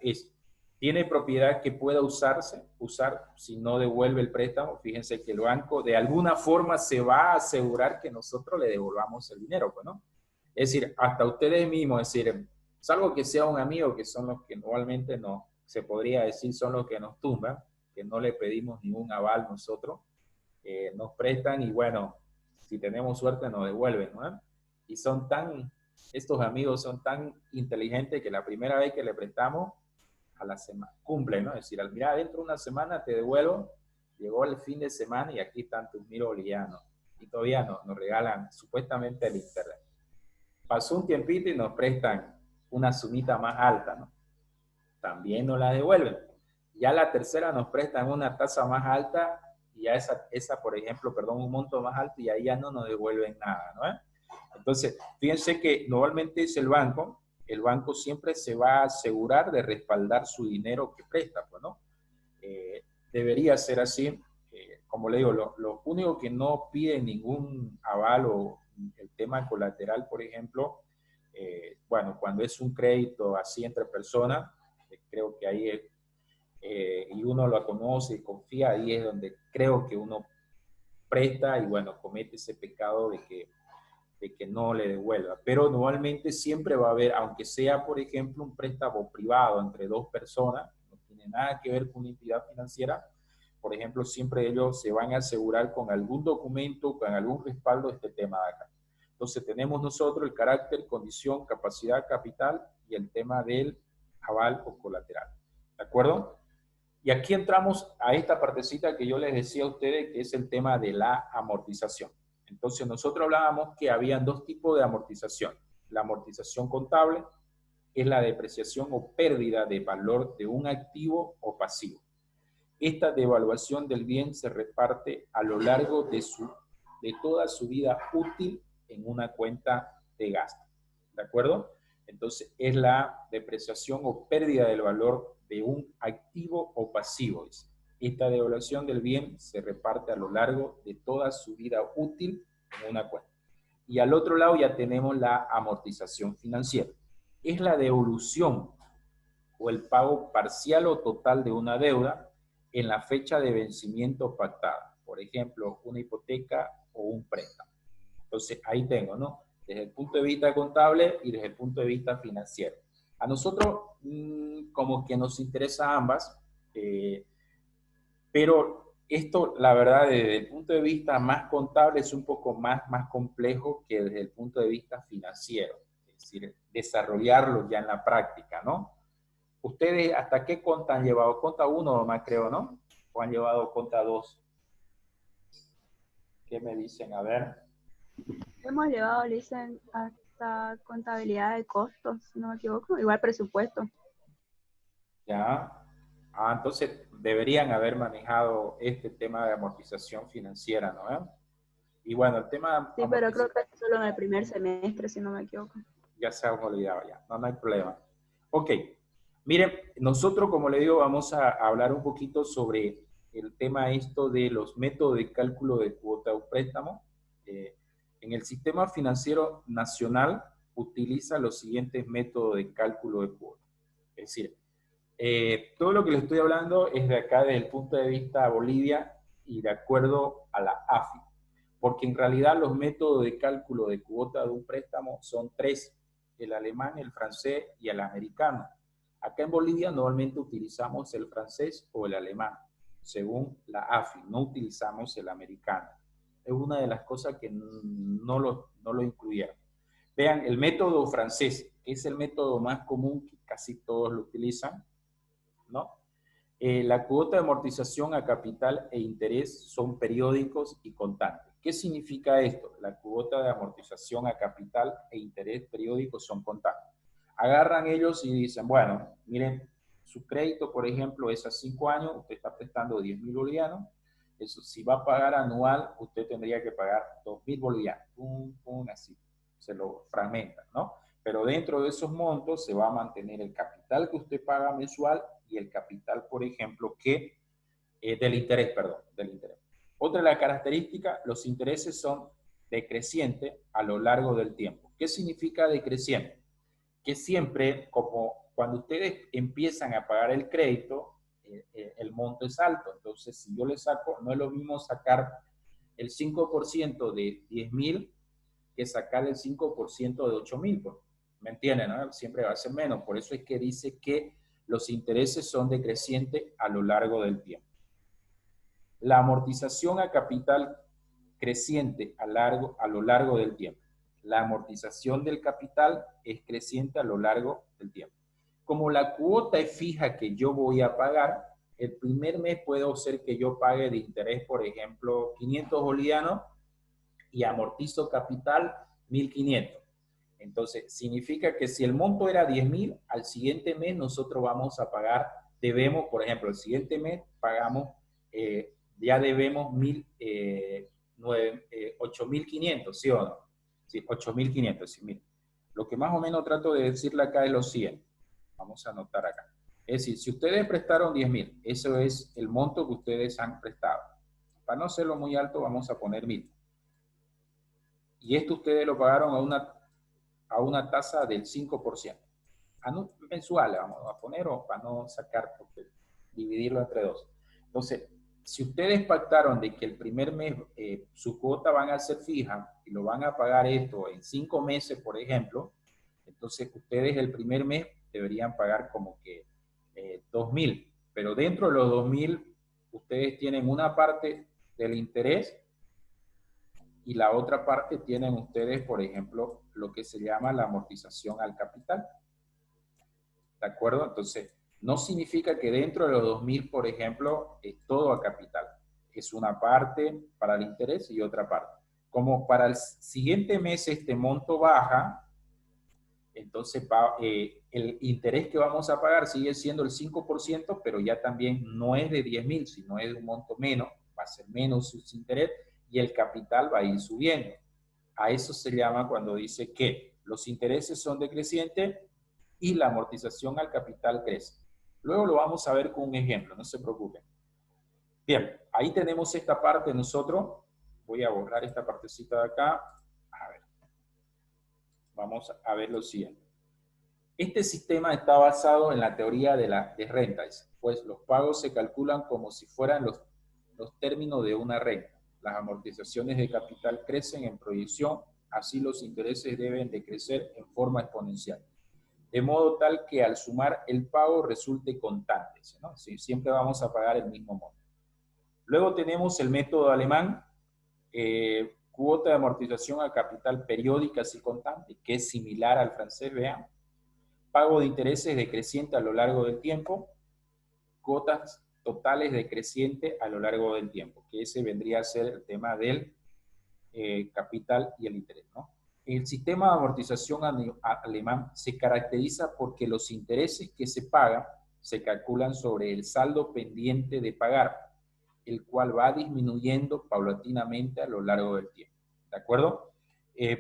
tiene propiedad que pueda usar si no devuelve el préstamo. Fíjense que el banco de alguna forma se va a asegurar que nosotros le devolvamos el dinero, pues, ¿no? Es decir, hasta ustedes mismos, es decir, salvo que sea un amigo, que son los que normalmente no, se podría decir, son los que nos tumban, que no le pedimos ningún aval nosotros, nos prestan y bueno, si tenemos suerte nos devuelven, ¿no? Y estos amigos son tan inteligentes que la primera vez que le prestamos, a la semana, cumplen, ¿no? Es decir, al mirar dentro de una semana te devuelvo, llegó el fin de semana y aquí están tus 1.000 bolivianos. Y todavía nos regalan supuestamente el internet. Pasó un tiempito y nos prestan una sumita más alta, ¿no? También nos la devuelven. Ya la tercera nos prestan una tasa más alta y ya esa, por ejemplo, perdón, un monto más alto y ahí ya no nos devuelven nada, ¿no? Entonces, fíjense que normalmente es el banco siempre se va a asegurar de respaldar su dinero que presta, pues, ¿no? Debería ser así. Como le digo, lo único que no pide ningún aval o el tema colateral, por ejemplo, bueno, cuando es un crédito así entre personas, creo que ahí y uno lo conoce y confía, ahí es donde creo que uno presta y bueno, comete ese pecado de que no le devuelva. Pero normalmente siempre va a haber, aunque sea, por ejemplo, un préstamo privado entre dos personas, no tiene nada que ver con una entidad financiera, por ejemplo, siempre ellos se van a asegurar con algún documento, con algún respaldo de este tema de acá. Entonces tenemos nosotros el carácter, condición, capacidad, capital y el tema del aval o colateral. ¿De acuerdo? Y aquí entramos a esta partecita que yo les decía a ustedes, que es el tema de la amortización. Entonces nosotros hablábamos que habían dos tipos de amortización. La amortización contable es la depreciación o pérdida de valor de un activo o pasivo. Esta devaluación del bien se reparte a lo largo de toda su vida útil en una cuenta de gasto. ¿De acuerdo? Entonces es la depreciación o pérdida del valor de un activo o pasivo. Esta devaluación del bien se reparte a lo largo de toda su vida útil en una cuenta. Y al otro lado ya tenemos la amortización financiera. Es la devolución o el pago parcial o total de una deuda en la fecha de vencimiento pactada. Por ejemplo, una hipoteca o un préstamo. Entonces ahí tengo, ¿no? Desde el punto de vista contable y desde el punto de vista financiero. A nosotros como que nos interesa ambas, pero esto, la verdad, desde el punto de vista más contable es un poco más complejo que desde el punto de vista financiero. Es decir, desarrollarlo ya en la práctica, ¿no? ¿Ustedes hasta qué conta han llevado? Conta 1 nomás creo, ¿no? ¿O han llevado conta 2? ¿Qué me dicen? A ver. Hemos llevado, dicen, hasta contabilidad de costos, si no me equivoco, igual presupuesto. Ya. Entonces deberían haber manejado este tema de amortización financiera, ¿no? Y bueno, el tema... Sí, pero creo que es solo en el primer semestre, si no me equivoco. Ya se han olvidado ya, no hay problema. Ok, miren, nosotros como le digo vamos a hablar un poquito sobre el tema esto de los métodos de cálculo de cuota o préstamo. En el sistema financiero nacional utiliza los siguientes métodos de cálculo de cuota. Es decir, todo lo que le estoy hablando es de acá desde el punto de vista Bolivia y de acuerdo a la AFI, porque en realidad los métodos de cálculo de cuota de un préstamo son tres: el alemán, el francés y el americano. Acá en Bolivia normalmente utilizamos el francés o el alemán, según la AFI, no utilizamos el americano. Es una de las cosas que no lo incluyeron. Vean, el método francés, que es el método más común que casi todos lo utilizan, ¿no? La cuota de amortización a capital e interés son periódicos y constantes. ¿Qué significa esto? La cuota de amortización a capital e interés periódicos son constantes. Agarran ellos y dicen, bueno, miren, su crédito, por ejemplo, es a 5 años, usted está prestando 10.000 bolivianos, eso, si va a pagar anual, usted tendría que pagar 2.000 bolivianos, así, se lo fragmentan, ¿no? Pero dentro de esos montos se va a mantener el capital que usted paga mensual y el capital, por ejemplo, que del interés, perdón, del interés. Otra de las características, los intereses son decrecientes a lo largo del tiempo. ¿Qué significa decreciente? Que siempre, como cuando ustedes empiezan a pagar el crédito, el monto es alto. Entonces, si yo le saco, no es lo mismo sacar el 5% de 10.000 que sacar el 5% de 8.000. ¿Me entienden? ¿No? Siempre va a ser menos. Por eso es que dice que los intereses son decrecientes a lo largo del tiempo. La amortización a capital creciente a lo largo del tiempo. La amortización del capital es creciente a lo largo del tiempo. Como la cuota es fija que yo voy a pagar, el primer mes puede ser que yo pague de interés, por ejemplo, 500 bolivianos y amortizo capital 1.500. Entonces, significa que si el monto era 10.000, al siguiente mes nosotros vamos a pagar, debemos, por ejemplo, el siguiente mes pagamos, ya debemos 8.500, ¿sí o no? Sí, 8.500, sí, mire. Lo que más o menos trato de decirle acá es lo siguiente. Vamos a anotar acá. Es decir, si ustedes prestaron 10.000, eso es el monto que ustedes han prestado. Para no hacerlo muy alto, vamos a poner 1.000. Y esto ustedes lo pagaron a una tasa del 5%. Mensual, vamos a poner, o para no sacar, porque dividirlo entre dos. Entonces, si ustedes pactaron de que el primer mes su cuota van a ser fija y lo van a pagar esto en 5 meses, por ejemplo, entonces ustedes el primer mes deberían pagar como que 2.000, pero dentro de los 2.000 ustedes tienen una parte del interés y la otra parte tienen ustedes, por ejemplo, lo que se llama la amortización al capital. ¿De acuerdo? Entonces, no significa que dentro de los 2.000, por ejemplo, es todo a capital. Es una parte para el interés y otra parte. Como para el siguiente mes este monto baja, entonces el interés que vamos a pagar sigue siendo el 5%, pero ya también no es de 10.000, sino es de un monto menos, va a ser menos su interés y el capital va a ir subiendo. A eso se llama cuando dice que los intereses son decrecientes y la amortización al capital crece. Luego lo vamos a ver con un ejemplo, no se preocupen. Bien, ahí tenemos esta parte nosotros. Voy a borrar esta partecita de acá. A ver. Vamos a ver lo siguiente. Este sistema está basado en la teoría de rentas, pues los pagos se calculan como si fueran los términos de una renta. Las amortizaciones de capital crecen en proyección, así los intereses deben de crecer en forma exponencial. De modo tal que al sumar el pago resulte constante, ¿no? Sí, siempre vamos a pagar el mismo monto. Luego tenemos el método alemán, cuota de amortización a capital periódicas y constante, que es similar al francés, vean. Pago de intereses decreciente a lo largo del tiempo, cuotas totales decrecientes a lo largo del tiempo, que ese vendría a ser el tema del capital y el interés, ¿no? El sistema de amortización alemán se caracteriza porque los intereses que se pagan se calculan sobre el saldo pendiente de pagar, el cual va disminuyendo paulatinamente a lo largo del tiempo. ¿De acuerdo?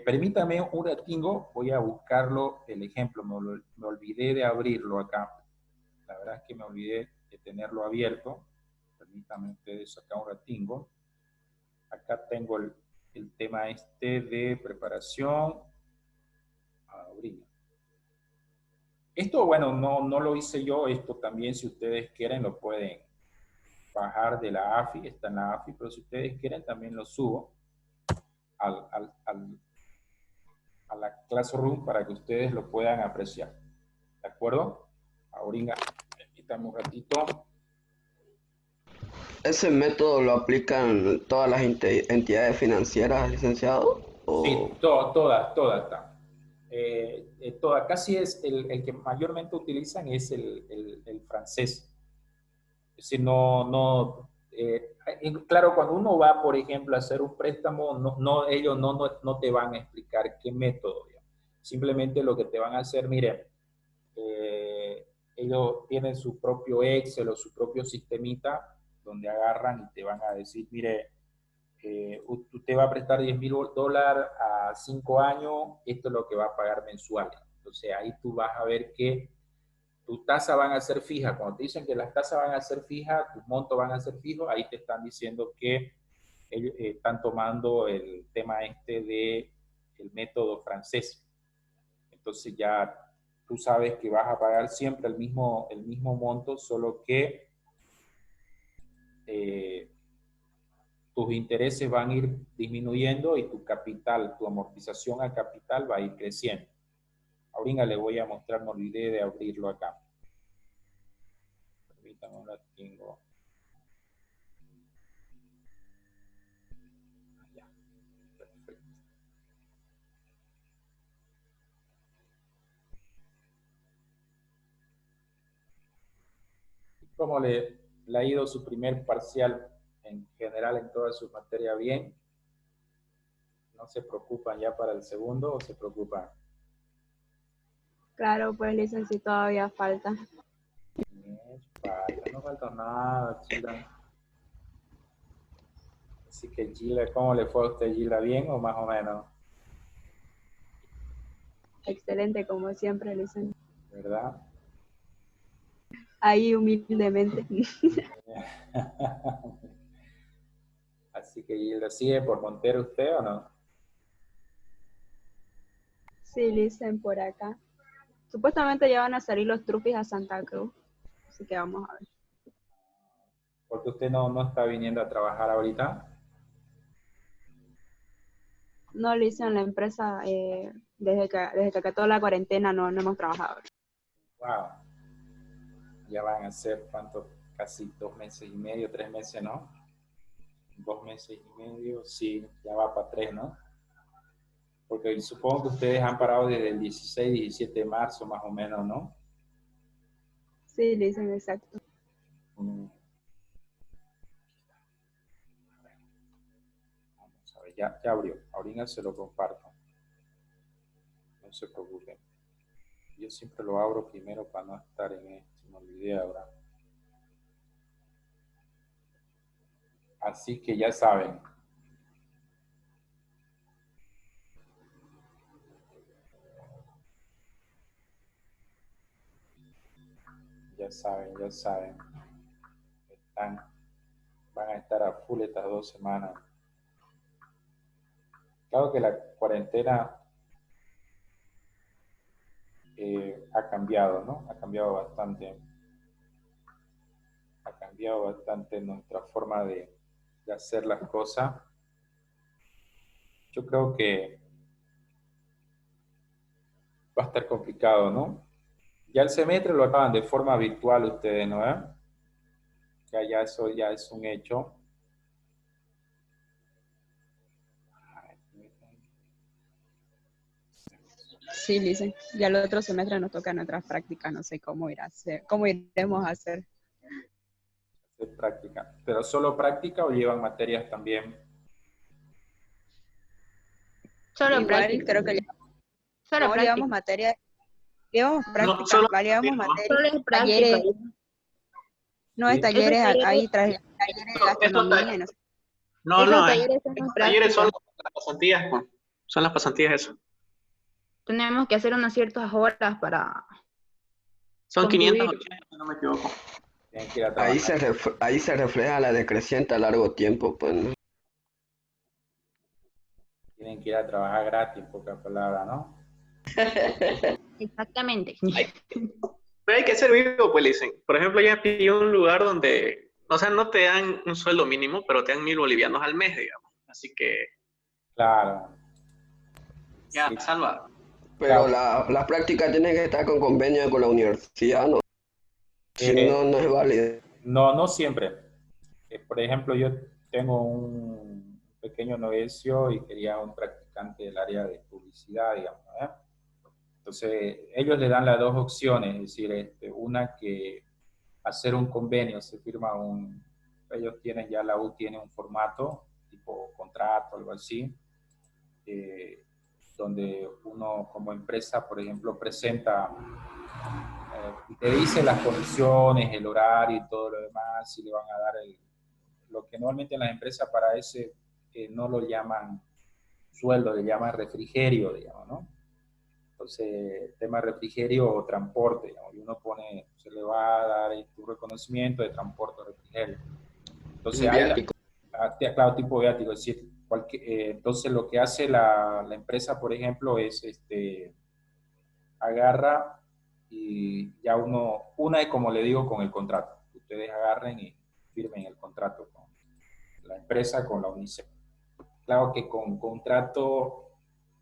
Permítame un ratingo, voy a buscarlo, el ejemplo, me olvidé de abrirlo acá. La verdad es que me olvidé de tenerlo abierto. Permítanme ustedes acá un ratingo. Acá tengo el tema este de preparación. Abrir. Esto, bueno, no lo hice yo, esto también si ustedes quieren lo pueden bajar de la AFI, está en la AFI, pero si ustedes quieren también lo subo a la Classroom para que ustedes lo puedan apreciar. ¿De acuerdo? Ahorita, permítame un ratito. ¿Ese método lo aplican todas las entidades financieras, licenciado? Sí, todas están. Casi es el que mayormente utilizan es el francés. Es decir, claro, cuando uno va, por ejemplo, a hacer un préstamo, ellos no te van a explicar qué método. Digamos. Simplemente lo que te van a hacer, miren, ellos tienen su propio Excel o su propio sistemita donde agarran y te van a decir, mire, usted va a prestar $10.000 a 5 años, esto es lo que va a pagar mensual. Entonces ahí tú vas a ver que tus tasas van a ser fijas. Cuando te dicen que las tasas van a ser fijas, tus montos van a ser fijos, ahí te están diciendo que ellos están tomando el tema este de el método francés. Entonces ya tú sabes que vas a pagar siempre el mismo monto, solo que tus intereses van a ir disminuyendo y tu capital, tu amortización al capital va a ir creciendo. Ahorita le voy a mostrar, me olvidé de abrirlo acá. Ahorita no la tengo. Ya, perfecto. ¿Cómo le ha ido su primer parcial en general en toda su materia? ¿Bien? ¿No se preocupan ya para el segundo o se preocupan? Claro, pues licenciado, sí todavía falta. No falta nada, Gila. Así que Gila, ¿cómo le fue a usted, Gila? ¿Bien o más o menos? Excelente, como siempre, licenciado. ¿Verdad? Ahí humildemente. Así que Gilda, ¿sigue por Montero usted o no? Sí, licen por acá. Supuestamente ya van a salir los trufis a Santa Cruz, así que vamos a ver. Porque usted no está viniendo a trabajar ahorita. No, licen la empresa, desde que acabó la cuarentena no hemos trabajado. Wow. Ya van a ser, ¿cuánto? Casi 2 meses y medio, 3 meses, ¿no? 2 meses y medio, sí, ya va para 3, ¿no? Porque supongo que ustedes han parado desde el 16, 17 de marzo, más o menos, ¿no? Sí, licen, exacto. Mm. Vamos a ver, ya abrió. Ahorita se lo comparto. No se preocupen. Yo siempre lo abro primero para no estar en esto. Me olvidé ahora. Así que ya saben. Ya saben, ya saben. Van a estar a full estas 2 semanas. Claro que la cuarentena ha cambiado, ¿no? Ha cambiado bastante. Ha cambiado bastante nuestra forma de hacer las cosas. Yo creo que va a estar complicado, ¿no? Ya el semestre lo acaban de forma virtual ustedes, ¿no? Ya eso ya es un hecho. Sí, licen. Ya el otro semestre nos toca nuestras prácticas, no sé cómo cómo iremos a hacer. Hacer práctica. ¿Pero solo práctica o llevan materias también? Solo Igual práctica. creo que Solo no práctica. llevamos materias, llevamos No, prácticas, solo llevamos ¿no? materias, Solo es práctica. talleres, no es ¿Sí? Esos talleres, talleres, hay talleres de Estos gastronomía y no sé. no, esos no, talleres son las estos talleres son prácticas. las pasantías, pues. Son las pasantías eso. Tenemos que hacer unas ciertas horas para Son concluir. 580, si no me equivoco. Tienen que ir a Ahí trabajar. ahí se refleja la decreciente a largo tiempo, pues, ¿no? Tienen que ir a trabajar gratis, en pocas palabras, ¿no? Exactamente. Pero hay que ser vivo, pues le dicen. Por ejemplo, ya pillé un lugar donde, o sea, no te dan un sueldo mínimo, pero te dan 1.000 bolivianos al mes, digamos. Así que Claro. ya, Sí, salva. Pero claro. las prácticas tienen que estar con convenio con la universidad, ¿no? Si no, Eh, no es válido. no siempre. Por ejemplo, yo tengo un pequeño negocio y quería un practicante del área de publicidad, digamos, ¿eh? Entonces, ellos le dan las dos opciones, es decir, una que hacer un convenio, se firma ellos tienen ya, la U tiene un formato, tipo contrato, algo así, eh, donde uno como empresa, por ejemplo, presenta, te dice las condiciones, el horario y todo lo demás, si le van a dar lo que normalmente en las empresas para ese no lo llaman sueldo, le llaman refrigerio, digamos, ¿no? Entonces, tema refrigerio o transporte, ¿no? Y uno pone, se le va a dar tu reconocimiento de transporte o refrigerio. Entonces, Un hay, viático. claro, tipo viático, es decir, entonces lo que hace la empresa, por ejemplo, es agarra y ya una es como le digo con el contrato. Ustedes agarren y firmen el contrato con la empresa, con la UNICEF. Claro que con contrato,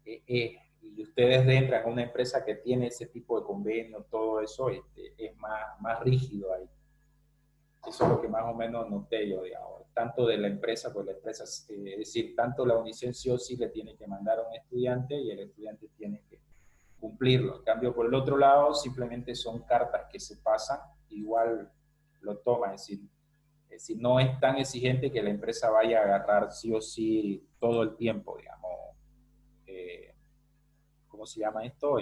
y ustedes entran a una empresa que tiene ese tipo de convenio, todo eso, es más rígido ahí. Eso es lo que más o menos noté yo, digamos. Tanto de la empresa, pues la empresa, es decir, tanto la UNICEF sí o sí le tiene que mandar a un estudiante y el estudiante tiene que cumplirlo. En cambio, por el otro lado, simplemente son cartas que se pasan, igual lo toman, es decir, no es tan exigente que la empresa vaya a agarrar sí o sí todo el tiempo, digamos, ¿cómo se llama esto?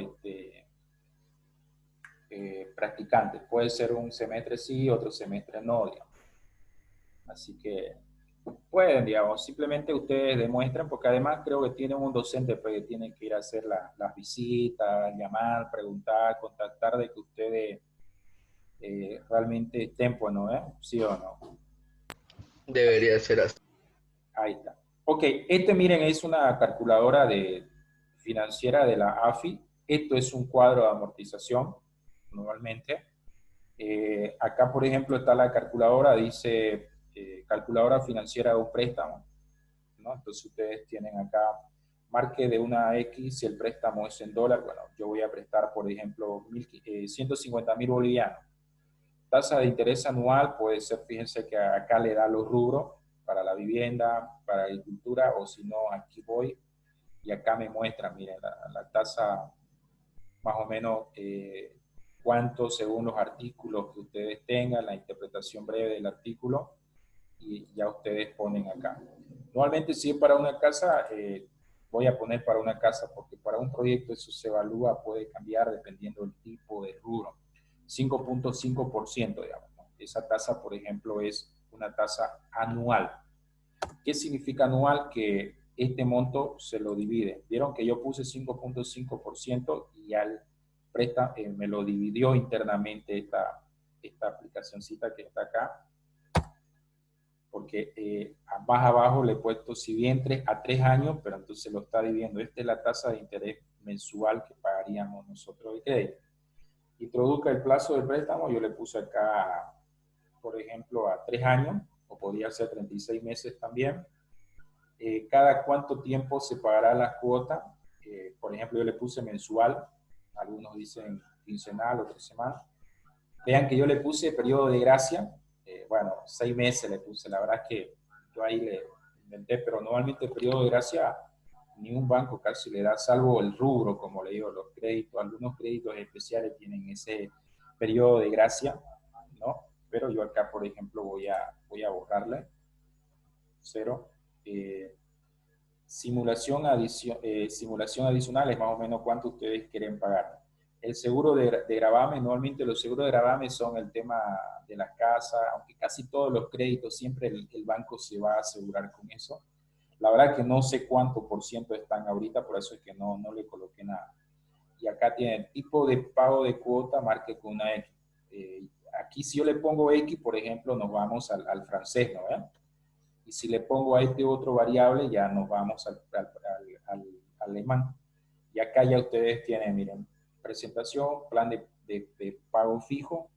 Practicantes. Puede ser un semestre sí, otro semestre no, digamos. Así que pueden, digamos, simplemente ustedes demuestran, porque además creo que tienen un docente pues, que tiene que ir a hacer las visitas, llamar, preguntar, contactar de que ustedes realmente estén, pues, ¿no? ¿Sí o no? Debería ser así. Ahí está. Ok, miren, es una calculadora financiera de la AFI. Esto es un cuadro de amortización, normalmente. Acá, por ejemplo, está la calculadora, dice calculadora financiera de un préstamo, ¿no? Entonces ustedes tienen acá, marque de una X, si el préstamo es en dólar, bueno, yo voy a prestar, por ejemplo, 150.000 bolivianos. Tasa de interés anual puede ser, fíjense que acá le da los rubros para la vivienda, para agricultura, o si no, aquí voy y acá me muestra, miren, la tasa más o menos cuánto según los artículos que ustedes tengan, la interpretación breve del artículo, y ya ustedes ponen acá. Normalmente si es para una casa, voy a poner para una casa, porque para un proyecto eso se evalúa, puede cambiar dependiendo del tipo de rubro. 5.5%, digamos, ¿no? Esa tasa, por ejemplo, es una tasa anual. ¿Qué significa anual? Que este monto se lo divide. Vieron que yo puse 5.5% y al me lo dividió internamente esta aplicacioncita que está acá, porque más abajo le he puesto si bien a 3 años, pero entonces lo está dividiendo. Esta es la tasa de interés mensual que pagaríamos nosotros de crédito. Introduzca el plazo del préstamo, yo le puse acá, por ejemplo, a 3 años, o podría ser 36 meses también. Cada cuánto tiempo se pagará la cuota. Por ejemplo, yo le puse mensual, algunos dicen quincenal, otros semanal. Vean que yo le puse periodo de gracia, bueno, 6 meses le puse, la verdad es que yo ahí le inventé, pero normalmente el periodo de gracia ningún banco casi le da, salvo el rubro, como le digo, los créditos, algunos créditos especiales tienen ese periodo de gracia, ¿no? Pero yo acá, por ejemplo, voy a borrarle, 0. Simulación adicional es más o menos cuánto ustedes quieren pagar. El seguro de gravamen, normalmente los seguros de gravamen son el tema de las casas, aunque casi todos los créditos siempre el banco se va a asegurar con eso. La verdad que no sé cuánto por ciento están ahorita, por eso es que no le coloqué nada. Y acá tienen tipo de pago de cuota, marque con una X. Aquí si yo le pongo X, por ejemplo, nos vamos al francés, ¿no? Y si le pongo a este otro variable, ya nos vamos al alemán. Y acá ya ustedes tienen, miren, presentación, plan de pago fijo,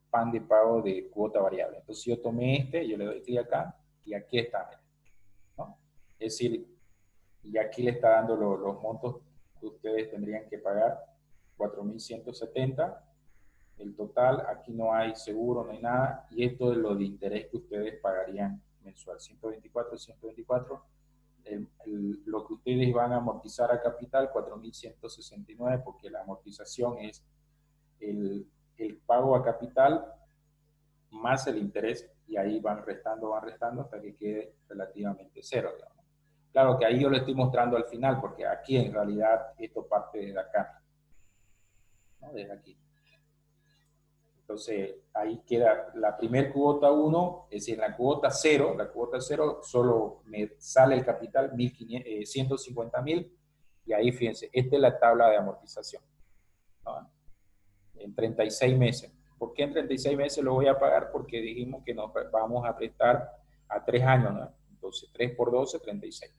plan de pago de cuota variable. Entonces yo tomé yo le doy clic acá, y aquí está, miren, ¿no? Es decir, y aquí le está dando los montos que ustedes tendrían que pagar, 4.170. El total, aquí no hay seguro, no hay nada, y esto es lo de interés que ustedes pagarían mensual, 124, lo que ustedes van a amortizar a capital, 4.169, porque la amortización es el pago a capital más el interés, y ahí van restando hasta que quede relativamente cero, digamos. Claro que ahí yo lo estoy mostrando al final, porque aquí en realidad esto parte desde acá, ¿no? Desde aquí. Entonces, ahí queda la primer cuota 1, es decir, la cuota 0 solo me sale el capital 150.000, Y ahí fíjense, esta es la tabla de amortización, ¿no? En 36 meses. ¿Por qué en 36 meses lo voy a pagar? Porque dijimos que nos vamos a prestar a 3 años, ¿no? Entonces 3 por 12, 36.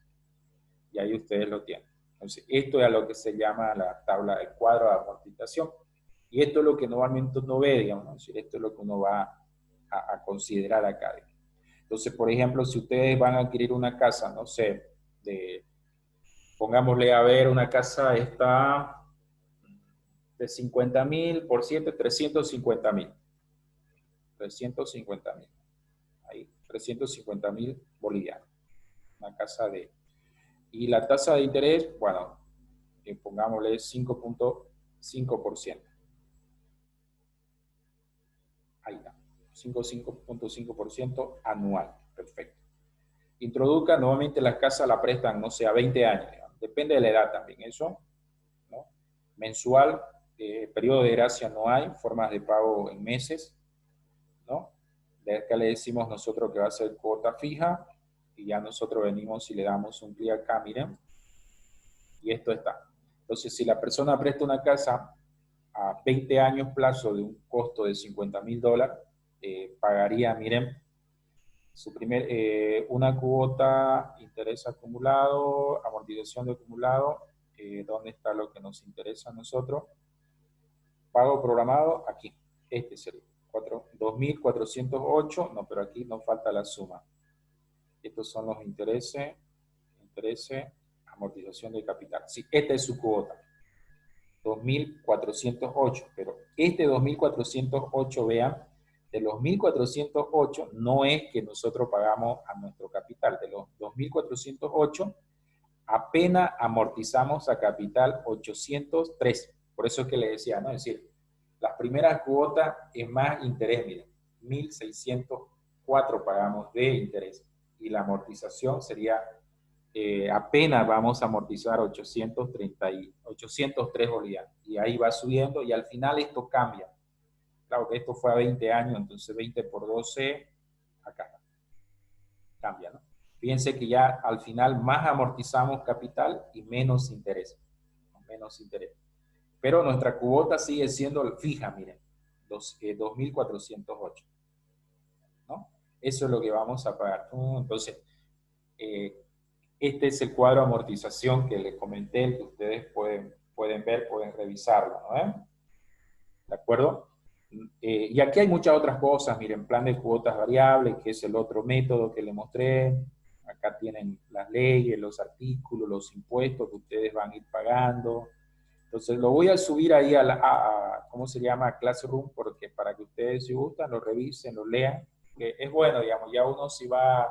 Y ahí ustedes lo tienen. Entonces, esto es a lo que se llama la tabla del cuadro de amortización. Y esto es lo que normalmente uno ve, digamos, ¿no? Es decir, esto es lo que uno va a considerar acá. Entonces, por ejemplo, si ustedes van a adquirir una casa, no sé, pongámosle a ver, una casa está de 50.000 por 7, 350.000. 350.000. Ahí, 350.000 bolivianos. Una casa de... Y la tasa de interés, bueno, pongámosle 5.5%. Ahí está. 5.5% anual. Perfecto. Introduzca, nuevamente las casas la prestan, no sé, a 20 años. Digamos. Depende de la edad también, eso. ¿No? Mensual, periodo de gracia no hay, formas de pago en meses. ¿No? De acá le decimos nosotros que va a ser cuota fija. Y ya nosotros venimos y le damos un clic acá, miren. Y esto está. Entonces, si la persona presta una casa a 20 años plazo de un costo de $50.000, pagaría, miren, una cuota, interés acumulado, amortización de acumulado, ¿dónde está lo que nos interesa a nosotros? Pago programado, aquí, este sería, 2.408, no, pero aquí nos falta la suma. Estos son los intereses, amortización de capital. Sí, esta es su cuota. 2.408, pero este 2.408, vean, de los 1.408 no es que nosotros pagamos a nuestro capital, de los 2.408 apenas amortizamos a capital 813, por eso es que le decía, ¿no? Es decir, las primeras cuotas es más interés, miren, 1.604 pagamos de interés, y la amortización sería apenas vamos a amortizar 803 bolivianos. Y ahí va subiendo y al final esto cambia. Claro que esto fue a 20 años, entonces 20 por 12, acá cambia, ¿no? Fíjense que ya al final más amortizamos capital y menos interés. Menos interés. Pero nuestra cuota sigue siendo fija, miren, 2.408. ¿No? Eso es lo que vamos a pagar. Entonces, este es el cuadro de amortización que les comenté, el que ustedes pueden ver, pueden revisarlo, ¿no? ¿De acuerdo? Y aquí hay muchas otras cosas, miren, plan de cuotas variables, que es el otro método que les mostré. Acá tienen las leyes, los artículos, los impuestos que ustedes van a ir pagando. Entonces lo voy a subir ahí ¿cómo se llama? Classroom, porque para que ustedes, si gustan, lo revisen, lo lean. Que es bueno, digamos, ya uno si va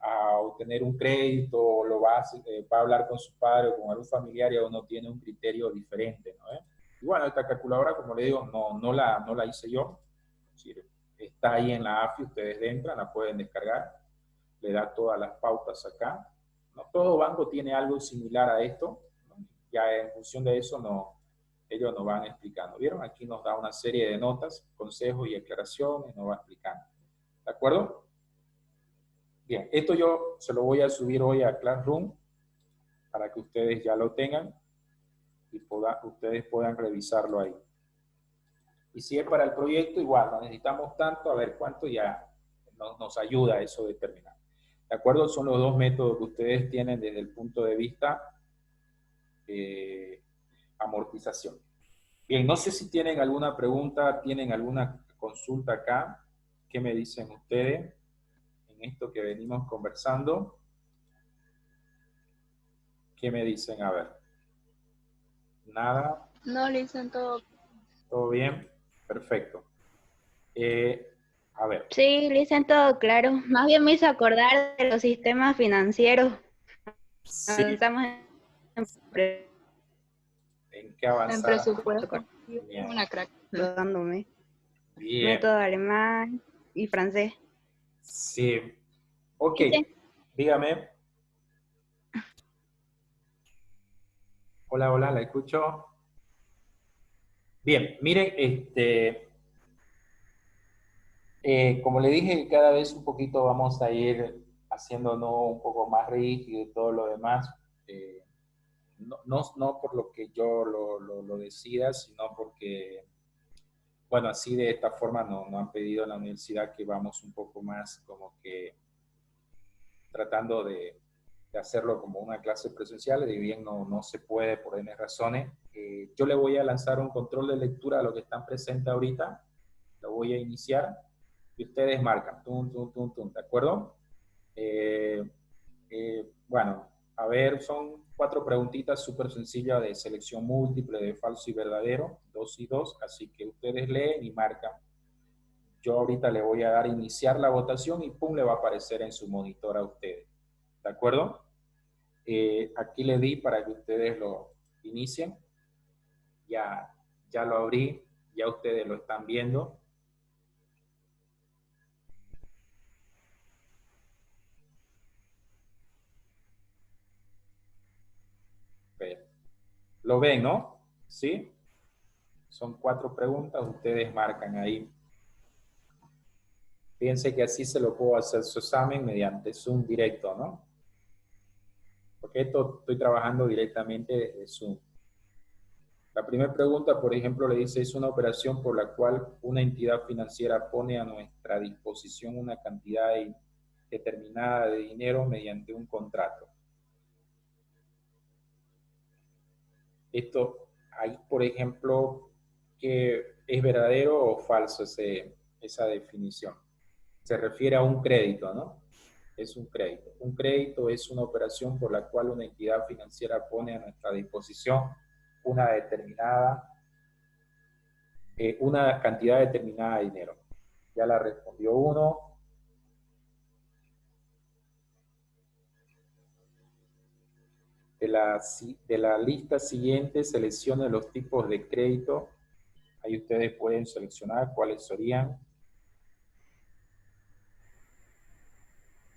a obtener un crédito o va a hablar con su padre o con algún familiar, ya uno tiene un criterio diferente, ¿no? Y bueno, esta calculadora, como le digo, no la hice yo. Es decir, está ahí en la AFI, ustedes entran, la pueden descargar, le da todas las pautas acá. No todo banco tiene algo similar a esto, ¿no? Ya en función de eso ellos nos van explicando. ¿Vieron? Aquí nos da una serie de notas, consejos y aclaraciones, nos va explicando. ¿De acuerdo? Bien, esto yo se lo voy a subir hoy a Classroom para que ustedes ya lo tengan y ustedes puedan revisarlo ahí. Y si es para el proyecto, igual, no necesitamos tanto, a ver cuánto ya nos ayuda a eso determinar. ¿De acuerdo? Son los dos métodos que ustedes tienen desde el punto de vista amortización. Bien, no sé si tienen alguna pregunta, tienen alguna consulta acá. ¿Qué me dicen ustedes en esto que venimos conversando? ¿Qué me dicen? A ver. Nada. No, le dicen todo. ¿Todo bien? Perfecto. A ver. Sí, le dicen todo claro. Más bien me hizo acordar de los sistemas financieros. Sí. Avanzamos ¿En qué avanzar? En presupuesto. Bien. Una crack. dándome. Bien. Método alemán y francés. Sí. Ok. ¿Qué? Dígame. Hola, hola, ¿la escucho? Bien, miren, como le dije, cada vez un poquito vamos a ir haciéndonos un poco más rígido y todo lo demás. no por lo que yo lo decida, sino porque, bueno, así de esta forma no han pedido en la universidad que vamos un poco más como que tratando de hacerlo como una clase presencial, y bien no se puede por N razones. Yo le voy a lanzar un control de lectura a los que están presentes ahorita, lo voy a iniciar, y ustedes marcan, ¿de acuerdo? Bueno, a ver, son 4 preguntitas súper sencillas de selección múltiple, de falso y verdadero, 2 y 2, así que ustedes leen y marcan. Yo ahorita le voy a dar a iniciar la votación y pum, le va a aparecer en su monitor a ustedes. ¿De acuerdo? Aquí le di para que ustedes lo inicien. Ya lo abrí, ya ustedes lo están viendo. Lo ven, ¿no? ¿Sí? Son 4 preguntas, ustedes marcan ahí. Fíjense que así se lo puedo hacer su examen mediante Zoom directo, ¿no? Porque esto estoy trabajando directamente desde Zoom. La primera pregunta, por ejemplo, le dice, es una operación por la cual una entidad financiera pone a nuestra disposición una cantidad determinada de dinero mediante un contrato. Esto, ahí, por ejemplo, ¿que es verdadero o falso esa definición? Se refiere a un crédito, ¿no? Es un crédito. Un crédito es una operación por la cual una entidad financiera pone a nuestra disposición una determinada una cantidad determinada de dinero. Ya la respondió uno. De la lista siguiente, seleccione los tipos de crédito. Ahí ustedes pueden seleccionar cuáles serían.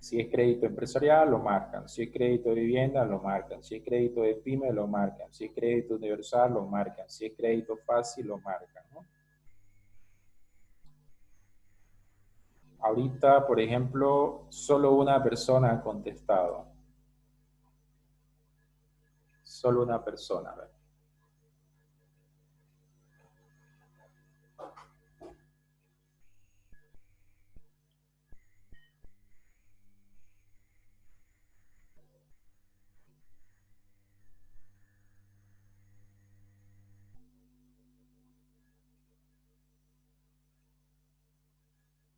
Si es crédito empresarial, lo marcan. Si es crédito de vivienda, lo marcan. Si es crédito de pyme, lo marcan. Si es crédito universal, lo marcan. Si es crédito fácil, lo marcan, ¿no? Ahorita, por ejemplo, solo una persona ha contestado. Solo una persona. A ver.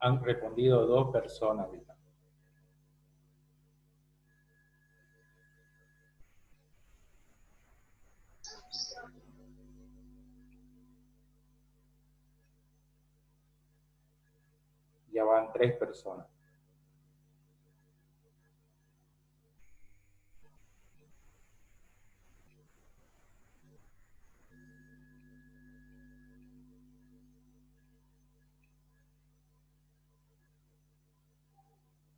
Han respondido 2 personas ahorita. Ya van 3 personas.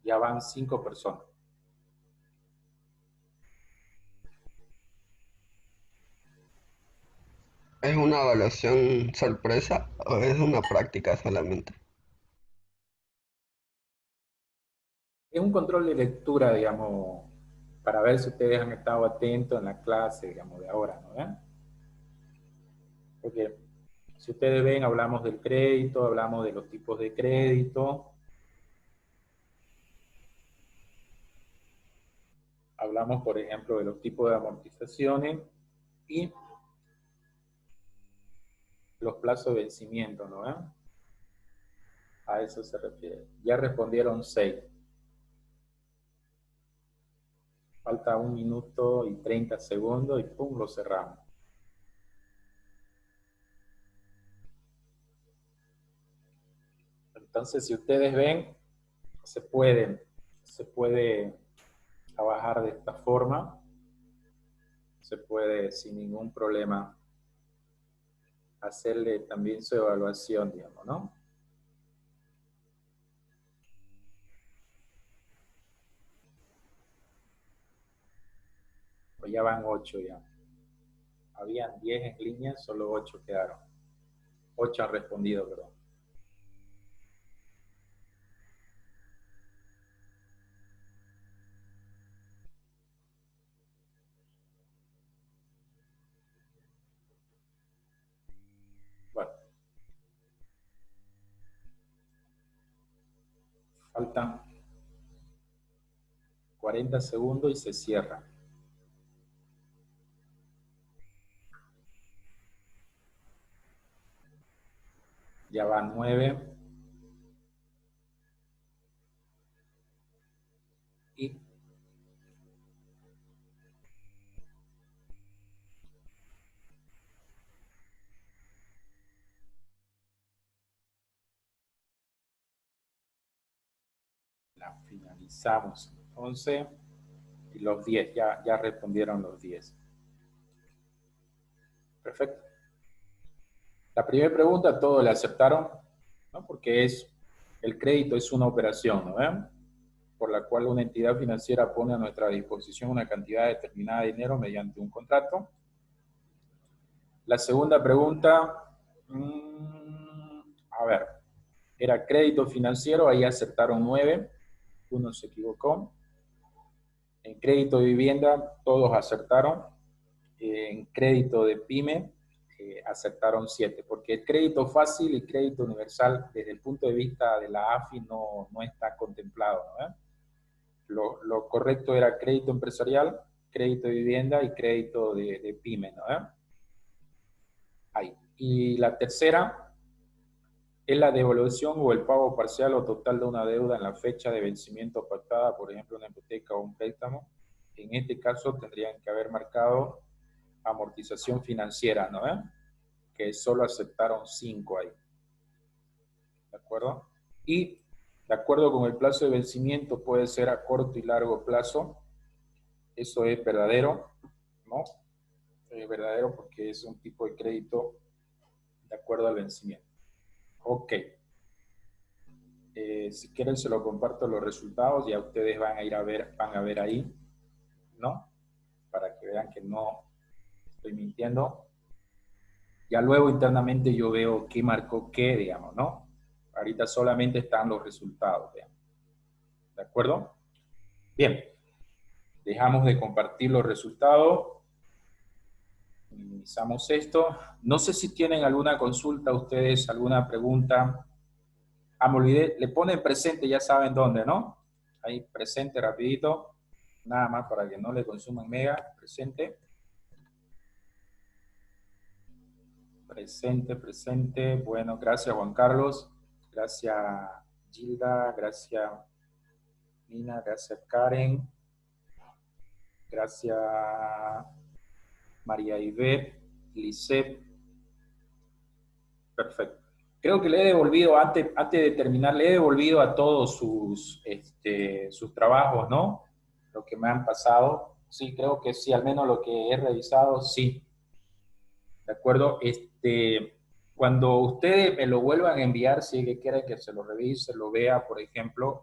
Ya van 5 personas. ¿Es una evaluación sorpresa o es una práctica solamente? Es un control de lectura, digamos, para ver si ustedes han estado atentos en la clase, digamos, de ahora, ¿no ven? Porque si ustedes ven, hablamos del crédito, hablamos de los tipos de crédito, hablamos, por ejemplo, de los tipos de amortizaciones y los plazos de vencimiento, ¿no ven? A eso se refiere. Ya respondieron 6. Falta 1 minuto y 30 segundos y pum, lo cerramos. Entonces, si ustedes ven, se puede trabajar de esta forma, se puede sin ningún problema hacerle también su evaluación, digamos, ¿no? Pues ya van 8 ya. Habían 10 en línea, solo 8 quedaron. 8 han respondido, perdón. Faltan 40 segundos y se cierra. Ya van 9. Y la finalizamos. Entonces, y los 10, ya respondieron los 10. Perfecto. La primera pregunta, todos le aceptaron, ¿no? Porque el crédito es una operación, ¿no ven? Por la cual una entidad financiera pone a nuestra disposición una cantidad determinada de dinero mediante un contrato. La segunda pregunta, a ver, era crédito financiero, ahí aceptaron 9, uno se equivocó. En crédito de vivienda, todos acertaron. En crédito de PYME, acertaron 7, porque el crédito fácil y crédito universal, desde el punto de vista de la AFI, no está contemplado, ¿no? Lo correcto era crédito empresarial, crédito de vivienda y crédito de PYME, ¿no? Ahí. Y la tercera es la devolución o el pago parcial o total de una deuda en la fecha de vencimiento pactada, por ejemplo, una hipoteca o un préstamo. En este caso tendrían que haber marcado amortización financiera, ¿no? Que solo aceptaron 5 ahí. ¿De acuerdo? Y de acuerdo con el plazo de vencimiento puede ser a corto y largo plazo. Eso es verdadero, ¿no? Es verdadero porque es un tipo de crédito de acuerdo al vencimiento. Ok. Si quieren se lo comparto los resultados, ya ustedes van a ver ahí, ¿no? Para que vean que no estoy mintiendo. Ya luego internamente yo veo qué marcó qué, digamos, ¿no? Ahorita solamente están los resultados, digamos. ¿De acuerdo? Bien. Dejamos de compartir los resultados. Minimizamos esto. No sé si tienen alguna consulta ustedes, alguna pregunta. Ah, me olvidé. Le ponen presente, ya saben dónde, ¿no? Ahí, presente rapidito. Nada más para que no le consuman mega. Presente. Presente, presente. Bueno, gracias Juan Carlos. Gracias Gilda. Gracias Nina. Gracias Karen. Gracias María Ivet. Lisette. Perfecto. Creo que le he devolvido, antes de terminar, le he devolvido a todos sus trabajos, ¿no? Lo que me han pasado. Sí, creo que sí, al menos lo que he revisado, sí. ¿De acuerdo? Cuando ustedes me lo vuelvan a enviar, si es que quieren que se lo revise, lo vea, por ejemplo,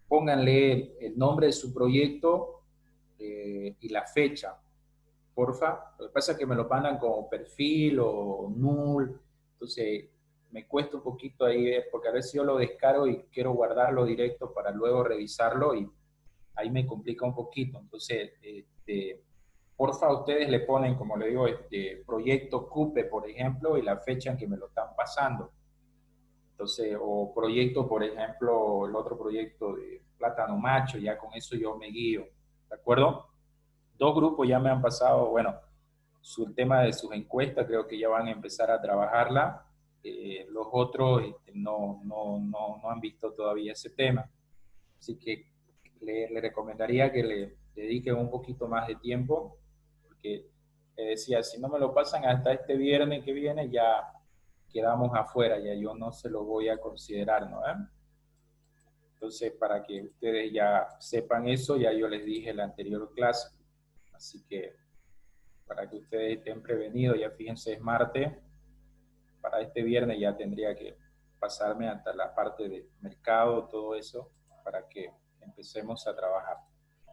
pónganle el nombre de su proyecto y la fecha, porfa. Lo que pasa es que me lo mandan como perfil o null, entonces me cuesta un poquito ahí ver, porque a veces yo lo descargo y quiero guardarlo directo para luego revisarlo y ahí me complica un poquito. Entonces, porfa, ustedes le ponen, como le digo, proyecto CUPE, por ejemplo, y la fecha en que me lo están pasando. Entonces, o proyecto, por ejemplo, el otro proyecto de Plátano Macho, ya con eso yo me guío, ¿de acuerdo? 2 grupos ya me han pasado, bueno, el tema de sus encuestas, creo que ya van a empezar a trabajarla. Los otros no han visto todavía ese tema. Así que le recomendaría que le dediquen un poquito más de tiempo, porque decía, si no me lo pasan hasta este viernes que viene, ya quedamos afuera, ya yo no se lo voy a considerar, ¿no? Entonces, para que ustedes ya sepan eso, ya yo les dije en la anterior clase. Así que, para que ustedes estén prevenidos, ya fíjense, es martes. Para este viernes ya tendría que pasarme hasta la parte de mercado, todo eso, para que empecemos a trabajar.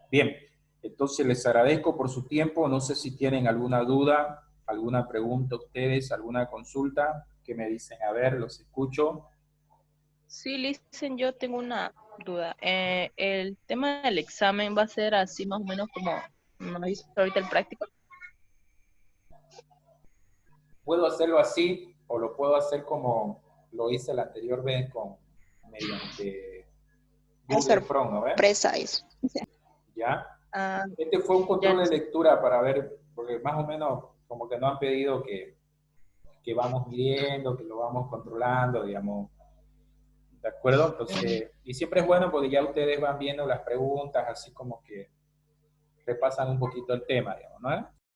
Bien, entonces les agradezco por su tiempo. No sé si tienen alguna duda, alguna pregunta ustedes, alguna consulta que me dicen. A ver, los escucho. Sí, Listen, yo tengo una duda. El tema del examen va a ser así más o menos como nos hizo ahorita el práctico. Puedo hacerlo así o lo puedo hacer como lo hice la anterior vez mediante Google Chrome, ¿no ves? Precise. ¿Ya? Ah, Este fue un control ya. de lectura para ver, porque más o menos como que nos han pedido que vamos midiendo, que lo vamos controlando, digamos. ¿De acuerdo? Entonces, y siempre es bueno porque ya ustedes van viendo las preguntas, así como que repasan un poquito el tema, digamos, ¿no?